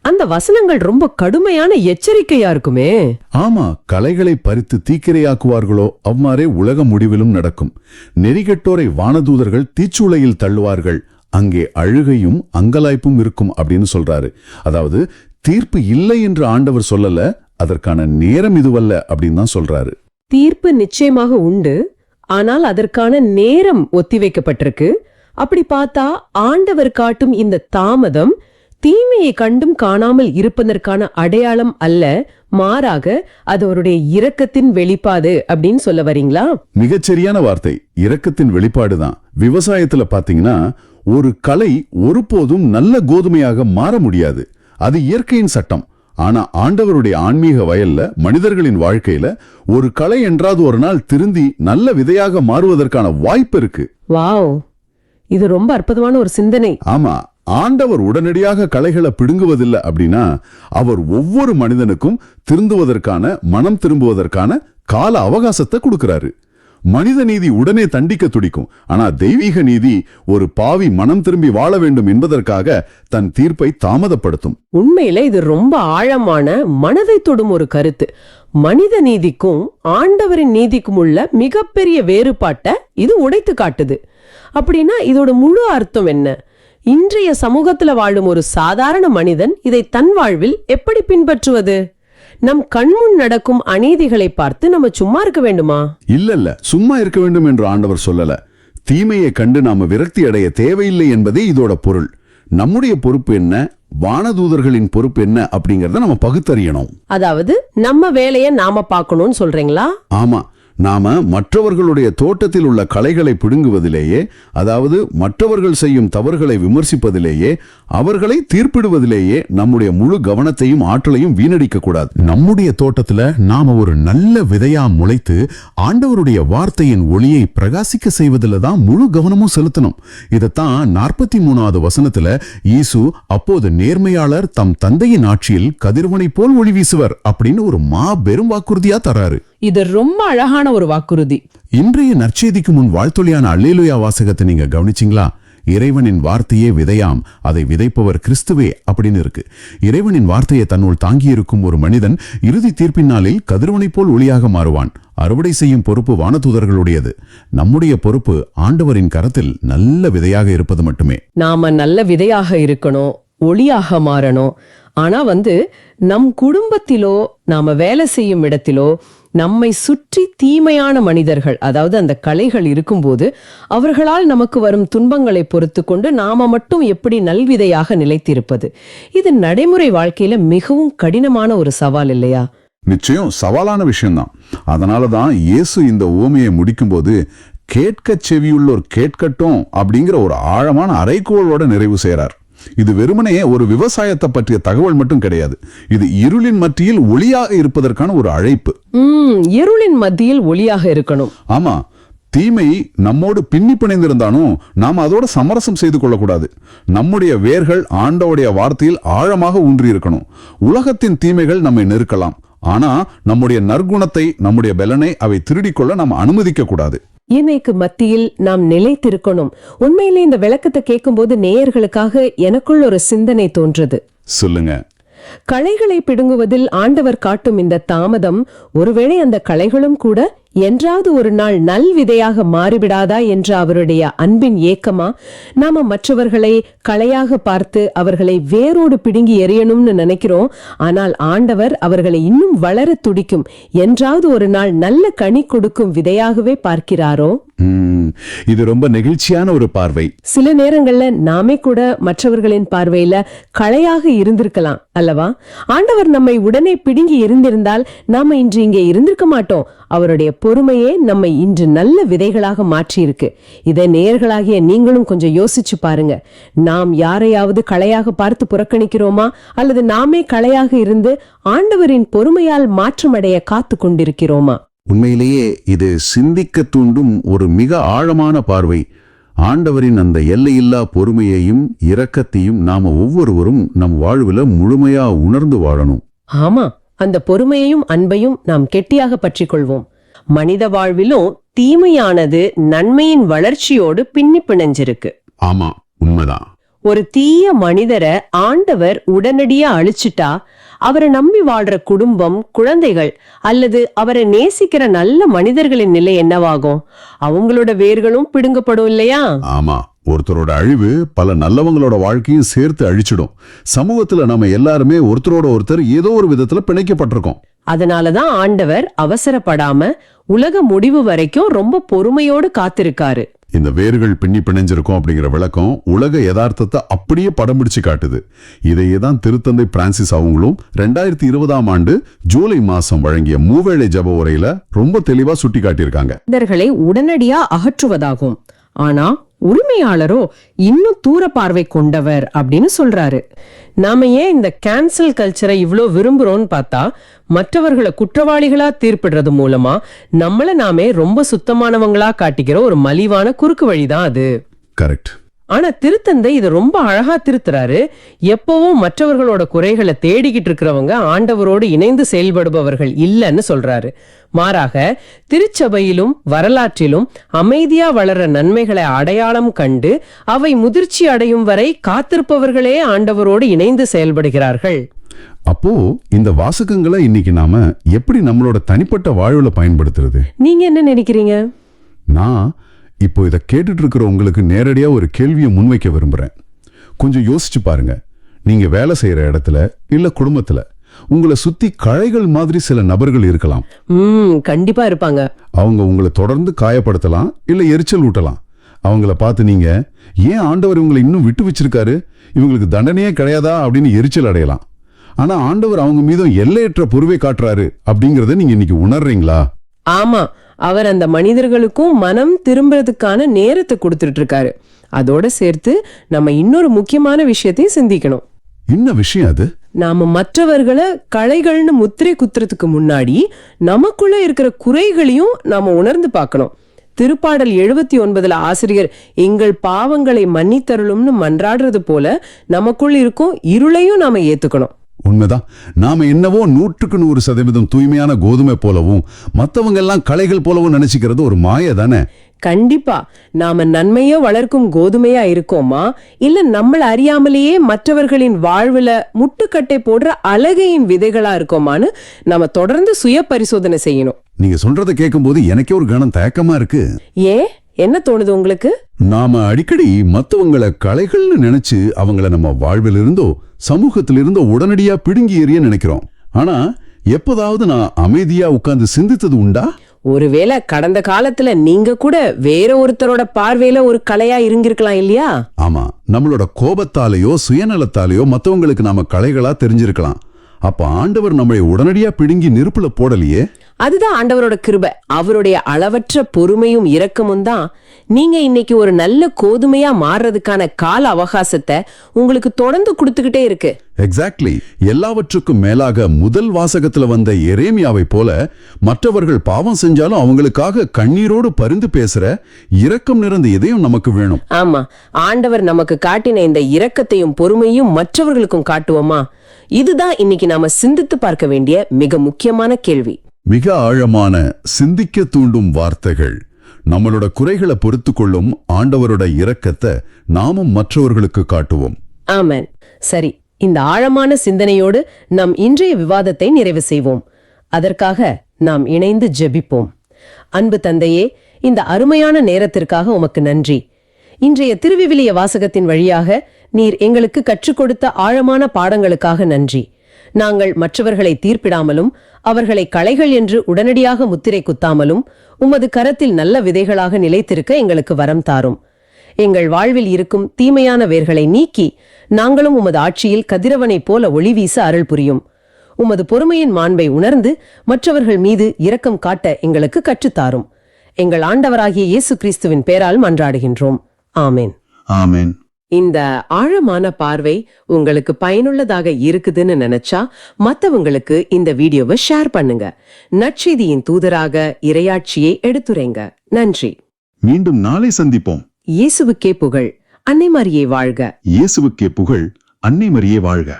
அந்த வசனங்கள் ரொம்ப கடுமையான எச்சரிக்கையா இருக்குமே. ஆமா, களைகளை பறித்து தீக்கிரையாக்குவார்களோ அவ்வாறே உலக முடிவிலும் நடக்கும். நெறிகெட்டோரை வானதூதர்கள் தீச்சூளையில் தள்ளுவார்கள், அங்கே அழுகையும் அங்கலாய்ப்பும் இருக்கும் அப்படின்னு சொல்றாரு. அதாவது தீர்ப்பு இல்லை என்று ஆண்டவர் சொல்லல, அதற்கான நேரம் இதுவல்ல அப்படின்னு தான் சொல்றாரு. தீர்ப்பு நிச்சயமாக உண்டு, ஆனால் அதற்கான நேரம் ஒத்திவைக்கப்பட்டிருக்கு. அப்படி பார்த்தா ஆண்டவர் காட்டும் இந்த தாமதம் தீமையை கண்டும் காணாமல் இருப்பதற்கான அடையாளம் அல்ல, மாறாக அது அவருடைய இரக்கத்தின் வெளிப்பாடு அப்படின்னு சொல்ல வரீங்களா? மிகச்சரியான வார்த்தை, இரக்கத்தின் வெளிப்பாடுதான். விவசாயத்துல பாத்தீங்கன்னா ஒரு களை ஒருபோதும் நல்ல கோதுமையாக மாற முடியாது, அது இயற்கையின் சட்டம். ஆனா ஆண்டவருடைய ஆன்மீக வயல்ல, மனிதர்களின் வாழ்க்கையில ஒரு களை என்றாவது ஒரு நாள் திருந்தி நல்ல விதையாக மாறுவதற்கான வாய்ப்பு இருக்கு. வாவ், இது ரொம்ப அற்புதமான ஒரு சிந்தனை. ஆமா, ஆண்டவர் உடனடியாக களைகளை பிடுங்குவதில்லை அப்படின்னா அவர் ஒவ்வொரு மனிதனுக்கும் திருந்துவதற்கான, மனம் திரும்புவதற்கான கால அவகாசத்தை கொடுக்கிறாரு. மனித நீதி உடனே தண்டிக்க துடிக்கும், ஆனா தெய்வீக நீதி ஒரு பாவி மனம் திரும்பி வாழ வேண்டும் என்பதற்காக தன் தீர்ப்பை தாமதப்படுத்தும். உண்மையில இது ரொம்ப ஆழமான, மனதை தொடும் ஒரு கருத்து. மனித நீதிக்கும் ஆண்டவரின் நீதிக்கும் உள்ள மிகப்பெரிய வேறுபாட்டை இது உடைத்து காட்டுது. அப்படின்னா இதோட முழு அர்த்தம் என்ன? இன்றைய சமூகத்துல வாழும் ஒரு சாதாரண மனிதன் இதை தன் வாழ்வில் எப்படி பின்பற்றுவது? நம் கண்முன் நடக்கும் அநீதிகளை பார்த்து நம்ம சும்மா இருக்க வேண்டுமா? இல்ல, சும்மா இருக்க வேண்டும் என்று ஆண்டவர் சொல்லல. தீமையை கண்டு நாம விரக்தி அடைய தேவையில்லை என்பதே இதோட பொருள். நம்முடைய பொறுப்பு என்ன, வானதூதர்களின் பொறுப்பு என்ன அப்படிங்கறத நம்ம பகுத்தறியணும். அதாவது நம்ம வேலையை நாம பார்க்கணும்னு சொல்றீங்களா? ஆமா, நாம மற்றவர்களுடைய தோட்டத்தில் உள்ள களைகளை பிடுங்குவதிலேயே, அதாவது மற்றவர்கள் செய்யும் தவறுகளை விமர்சிப்பதிலேயே, அவர்களை தீர்ப்பிடுவதிலேயே நம்முடைய முழு கவனத்தையும் ஆற்றலையும் வீணடிக்க கூடாது. நம்முடைய தோட்டத்துல நாம ஒரு நல்ல விதையா முளைத்து ஆண்டவருடைய வார்த்தையின் ஒளியை பிரகாசிக்க செய்வதில் தான் முழு கவனமும் செலுத்தணும். இதத்தான் 43வது வசனத்துல இயேசு அப்போது நேர்மையாளர் தம் தந்தையின் ஆட்சியில் கதிரவனை போல் ஒளி வீசுவர் அப்படின்னு ஒரு மாபெரும் வாக்குறுதியா தராரு. இது ரொம்ப அழகான ஒரு வாக்குறுதி. இன்றைய நற்செய்திக்கு முன் வாழ்த்தொலியான அல்லேலூயா வாசகத்தை நீங்க கவனிச்சிங்களா? இறைவனின் வார்த்தையே விதையாம், அதை விதைப்பவர் கிறிஸ்துவே அப்படின்னு இருக்கு. இறைவனின் வார்த்தையை தன்னுள் தாங்கியிருக்கும் ஒரு மனிதன் இறுதி தீர்ப்பின் நாளில் கதிரவனை போல் ஒளியாக மாறுவான். அறுவடை செய்யும் பொறுப்பு வானதூதர்களுடையது. நம்முடைய பொறுப்பு ஆண்டவரின் கரத்தில் நல்ல விதையாக இருப்பது மட்டுமே. நாம நல்ல விதையாக இருக்கணும், ஒளியாக மாறணும். ஆனா நம் குடும்பத்திலோ நாம வேலை செய்யும் இடத்திலோ நம்மை சுற்றி தீமையான மனிதர்கள், அதாவது அந்த களைகள் இருக்கும்போது அவர்களால் நமக்கு வரும் துன்பங்களை பொறுத்து கொண்டு நாம மட்டும் எப்படி நல்விதையாக நிலைத்திருப்பது? இது நடைமுறை வாழ்க்கையில மிகவும் கடினமான ஒரு சவால் இல்லையா? நிச்சயம் சவாலான விஷயம்தான். அதனாலதான் இயேசு இந்த உவமையை முடிக்கும்போது கேட்க செவியுள்ளோர் கேட்கட்டும் அப்படிங்கிற ஒரு ஆழமான அறைகோளோட நிறைவு செய்யறார். இது வெறுமனே ஒரு விவசாயத்தை பற்றிய தகவல் மட்டும் கிடையாது. இது இருளின் மத்தியில் ஒளியாக இருப்பதற்கான ஒரு அழைப்பு. இருளின் மத்தியில் ஒளியாக இருக்கணும். ஆமா, தீமை நம்மோடு பின்னி பிணைந்திருந்தாலும் நாம் அதோட சமரசம் செய்து கொள்ளக்கூடாது. நம்முடைய வேர்கள் ஆண்டவருடைய வார்த்தையில் ஆழமாக ஊன்றி இருக்கணும். உலகத்தின் தீமைகள் நம்மை நெருக்கலாம், ஆனா நம்முடைய நற்குணத்தை, நம்முடைய பலனை அவை திருடிக்கொள்ள நாம் அனுமதிக்க கூடாது. இணைக்கு மத்தியில் நாம் நிலைத்திருக்கணும். உண்மையிலே இந்த விளக்கத்தை கேட்கும்போது நேயர்களுக்காக எனக்குள் ஒரு சிந்தனை தோன்றது. சொல்லுங்க. களைகளை பிடுங்குவதில் ஆண்டவர் காட்டும் இந்த தாமதம், ஒருவேளை அந்த களைகளும் கூட என்றாவது ஒரு நாள் நல் விதையாக மாறிவிடாதா என்ற அவருடைய அன்பின் ஏக்கமா? நாம மற்றவர்களை களையாக பார்த்து அவர்களை வேரோடு பிடுங்கி எறியணும்னு நினைக்கிறோம். ஆனால் ஆண்டவர் அவர்களை இன்னும் வளர துடிக்கும், என்றாவது ஒரு நாள் நல்ல கனி கொடுக்கும் விதையாகவே பார்க்கிறாரோ? இது ரொம்ப நெகிழ்ச்சியான ஒரு பார்வை. சில நேரங்கள்ல நாமே கூட மற்றவர்களின் பார்வையில களையாக இருந்திருக்கலாம் அல்லவா? ஆண்டவர் நம்மை உடனே பிடுங்கி இருந்திருந்தால் நாம இன்று இங்கே இருந்திருக்க மாட்டோம். அவருடைய பொறுமையே நம்மை இன்று நல்ல விதைகளாக மாற்றியிருக்கு. இதை நேயர்களாகிய நீங்களும் கொஞ்சம் யோசிச்சு பாருங்க. நாம் யாரையாவது களையாக பார்த்து புறக்கணிக்கிறோமா, அல்லது நாமே களையாக இருந்து ஆண்டவரின் பொறுமையால் மாற்றமடைய காத்து கொண்டிருக்கிறோமா? உண்மையிலேயே இது சிந்திக்க தூண்டும் ஒரு மிக ஆழமான பார்வை. ஆண்டவரின் அந்த எல்லையில்லா பொறுமையையும் இரக்கத்தையும் நாம ஒவ்வொருவரும் நம் வாழ்வுல முழுமையா உணர்ந்து வாழணும். ஆமா, அந்த பொறுமையையும் அன்பையும் நாம் கெட்டியாக பற்றிக் கொள்வோம். மனித வாழ்விலும் தீமையானது நன்மையின் வளர்ச்சியோடு பின்னி பிணைஞ்சிருக்கு. ஆமா, உண்மைதான். ஒரு தீய மனிதரை ஆண்டவர் உடனடியா அழிச்சிட்டா அவரை நம்பி வாழ்ற குடும்பம், குழந்தைகள் அல்லது அவரை நேசிக்கிற நல்ல மனிதர்களின் நிலை என்னவாகும்? அவங்களோட வேர்களும் பிடுங்கப்படும் இல்லையா? ஆமா, ஒருத்தரோட அழிவு பல நல்லவங்களோட வாழ்க்கையும் சேர்த்து அழிச்சிடும். சமூகத்துல நம்ம எல்லாருமே ஒருத்தரோட ஒருத்தர் ஏதோ ஒரு விதத்துல பிணைக்கப்பட்டிருக்கோம். அதனாலதான் ஆண்டவர் அவசரப்படாம உலக முடிவு வரைக்கும் ரொம்ப பொறுமையோடு காத்திருக்காரு. இந்த வேர்கள் பின்னி பிணைஞ்சிருக்கும் அப்படிங்கிற விளக்கம் உலக யதார்த்தத்தை அப்படியே படம் பிடிச்சு காட்டுது. இதையே தான் திருத்தந்தை பிரான்சிஸ் அவங்களும் 2020ஆம் ஆண்டு ஜூலை மாசம் வழங்கிய மூவேளை ஜப உரையில ரொம்ப தெளிவா சுட்டி காட்டியிருக்காங்க. மனிதர்களை உடனடியா அகற்றுவதாகும். ஆனா உரிமையாளரோ இன்னும் தூர பார்வை கொண்டவர் அப்படின்னு சொல்றாரு. நாம ஏன் இந்த கேன்சல் கல்ச்சரை இவ்ளோ விரும்புறோம்னு பார்த்தா, மற்றவர்களை குற்றவாளிகளா தீர்ப்பிடுறது மூலமா நம்மள நாமே ரொம்ப சுத்தமானவங்களா காட்டிக்கிற ஒரு மலிவான குறுக்கு வழிதான் அது. கரெக்ட். ஆனா திருத்தந்தை இதை ரொம்ப அழகா திருத்துறாரு. எப்பவும் மற்றவர்களோட குறைகளை தேடிக்கிட்டு இருக்கிறவங்க ஆண்டவரோடு இணைந்து செயல்படுபவர்கள் இல்லைன்னு சொல்றாரு. மாறாக திருச்சபையிலும் வரலாற்றிலும் அமைதியா வளர நன்மைகளை அடையாளம் கண்டு அவை முதிர்ச்சி அடையும் வரை காத்திருப்பவர்களே ஆண்டவரோடு இணைந்து செயல்படுகிறார்கள். அப்போ இந்த வாசகங்களை இன்னைக்கு நாம எப்படி நம்மளோட தனிப்பட்ட வாழ்வுல பயன்படுத்துறது? நீங்க என்ன நினைக்கிறீங்க? நான் இப்போ இதை கேட்டுட்டு இருக்கிற உங்களுக்கு நேரடியா ஒரு கேள்வியை முன்வைக்க விரும்புறேன். கொஞ்சம் யோசிச்சு பாருங்க. நீங்க வேலை செய்யற இடத்துல இல்ல குடும்பத்துல உங்களை சுத்தி கழைகள் மாதிரி சில நபர்கள் இருக்கலாம். கண்டிப்பா இருப்பாங்க. அவங்க உங்களை தொடர்ந்து காயப்படுத்தலாம் இல்ல எரிச்சல் ஊட்டலாம். அவங்கள பார்த்து நீங்க ஏன் ஆண்டவர் இவங்களை இன்னும் விட்டு வச்சிருக்காரு, இவங்களுக்கு தண்டனையே கிடையாதா அப்படின்னு எரிச்சல் அடையலாம். ஆனா ஆண்டவர் அவங்க மீதும் எல்லையற்ற பொறுவை காட்டுறாரு அப்படிங்கறத நீங்க இன்னைக்கு உணர்றீங்களா? ஆமா, அவர் அந்த மனிதர்களுக்கும் மனம் திரும்புறதுக்கான நேரத்தை கொடுத்துட்டு இருக்காரு. அதோட சேர்த்து நம்ம இன்னொரு முக்கியமான விஷயத்தையும் சிந்திக்கணும். என்ன விஷயம் அது? நாம மற்றவர்களை களைகள்னு முத்திரை குத்துறதுக்கு முன்னாடி நமக்குள்ள இருக்கிற குறைகளையும் நாம உணர்ந்து பார்க்கணும். திருப்பாடல் 79 ஆசிரியர் எங்கள் பாவங்களை மன்னித்தருளும்னு மன்றாடுறது போல நமக்குள்ள இருக்கும் இருளையும் நாம ஏத்துக்கணும். உண்மைதான். நாம என்னவோ 100% தூய்மையான கோதுமை போலவும் மத்தவங்க எல்லாம் களைகள் போலவும் நினைச்சுக்கிறது ஒரு மாய தானே. கண்டிப்பா. நாம நன்மையோ வளர்க்கும் கோதுமையா இருக்கோமா, இல்ல நம்மள அறியாமலேயே மற்றவர்களின் வாழ்வுல முட்டுக்கட்டை போடுற அழகையின் விதைகளா இருக்கோமான்னு நாம தொடர்ந்து சுய பரிசோதனை செய்யணும். நீங்க சொல்றதை கேட்கும் போது எனக்கே ஒரு கணம் தயக்கமா இருக்கு. ஏன், என்ன தோணுது உங்களுக்கு? நாம அடிக்கடி மத்தவங்களை களைகள்னு நினைச்சு அவங்கள நம்ம வாழ்விலிருந்தோ சமூகத்திலிருந்தோ உடனடியா பிடுங்கி எறிய நினைக்கிறோம். ஆனா எப்போதாவது நான் அமைதியா உட்கார்ந்து சிந்தித்தது உண்டா? ஒருவேளை கடந்த காலத்துல நீங்க கூட வேற ஒருத்தரோட பார்வையில ஒரு கலையா இருந்திருக்கலாம் இல்லையா? ஆமா, நம்மளோட கோபத்தாலேயோ சுயநலத்தாலேயோ மத்தவங்களுக்கு நாம களைகளா தெரிஞ்சிருக்கலாம். அப்ப ஆண்டவர் நம்மளை உடனடியா பிடுங்கி நெருப்புல போடலையே. அதுதான் ஆண்டவரோட கிருபை. அவருடைய அளவற்ற பொறுமையும் இரக்கமும் தான் நீங்க இன்னைக்கு ஒரு நல்ல கோதுமையா மாறுறதுக்கான கால அவகாசத்தை உங்களுக்கு தொடர்ந்து கொடுத்துக்கிட்டே இருக்கு. எக்ஸாக்ட்லி. எல்லாவற்றுக்கும் மேலாக முதல் வாசகத்துல வந்த எரேமியாவை போல மற்றவர்கள் பாவம் செஞ்சாலும் அவங்களுக்காக கண்ணீரோடு பரிந்து பேசுற இரக்கம் நிறைந்த இதயம் நமக்கு வேணும். ஆமா, ஆண்டவர் நமக்கு காட்டின இந்த இரக்கத்தையும் பொறுமையும் மற்றவர்களுக்கும் காட்டுவோமா? இதுதான் இன்னைக்கு நாம சிந்தித்து பார்க்க வேண்டிய மிக முக்கியமான கேள்வி. மிக ஆழமான சிந்திக்க தூண்டும் வார்த்தைகள். நம்மளோட குறைகளை பொறுத்து கொள்ளும் ஆண்டவரோட இரக்கத்தை நாமும் மற்றவர்களுக்கு காட்டுவோம். ஆமென். சரி, இந்த ஆழமான சிந்தனையோடு நம் இன்றைய விவாதத்தை நிறைவு செய்வோம். அதற்காக நாம் இணைந்து ஜெபிப்போம். அன்பு தந்தையே, இந்த அருமையான நேரத்திற்காக உமக்கு நன்றி. இன்றைய திருவிவிலிய வாசகத்தின் வழியாக நீர் எங்களுக்கு கற்றுக் கொடுத்த ஆழமான பாடங்களுக்காக நன்றி. நாங்கள் மற்றவர்களை தீர்ப்பிடாமலும் அவர்களை களைகள் என்று உடனடியாக முத்திரை குத்தாமலும் உமது கரத்தில் நல்ல விதைகளாக நிலைத்திருக்க எங்களுக்கு வரம் தாரும். எங்கள் வாழ்வில் இருக்கும் தீமையான வேர்களை நீக்கி நாங்களும் உமது ஆட்சியில் கதிரவனைப் போல ஒளி வீச அருள் புரியும். உமது பொறுமையின் மாண்பை உணர்ந்து மற்றவர்கள் மீது இரக்கம் காட்ட எங்களுக்கு கற்றுத்தாரும். எங்கள் ஆண்டவராகிய இயேசு கிறிஸ்துவின் பேரால் மன்றாடுகின்றோம். ஆமேன். ஆமென். இந்த ஆழமான பார்வை உங்களுக்கு பயனுள்ளதாக இருக்குதுன்னு நினைச்சா மத்தவங்களுக்கு இந்த வீடியோவை ஷேர் பண்ணுங்க. நற்செய்தியின் தூதராக இறையாட்சியை எடுத்துரைங்க. நன்றி. மீண்டும் நாளை சந்திப்போம். இயேசுவுக்கே புகழ். அன்னை மரியே வாழ்க. இயேசுவுக்கே புகழ். அன்னை மரியே வாழ்க.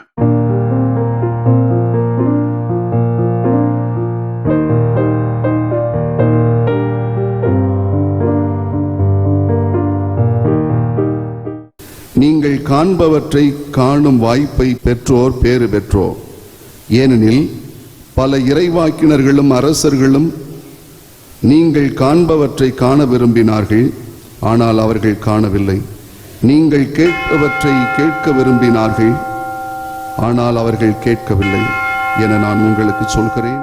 நீங்கள் காண்பவற்றை காணும் வாய்ப்பை பெற்றோர் பேறு பெற்றோர். ஏனெனில் பல இறைவாக்கினர்களும் அரசர்களும் நீங்கள் காண்பவற்றை காண விரும்பினார்கள், ஆனால் அவர்கள் காணவில்லை. நீங்கள் கேட்பவற்றை கேட்க விரும்பினார்கள், ஆனால் அவர்கள் கேட்கவில்லை என நான் உங்களுக்கு சொல்கிறேன்.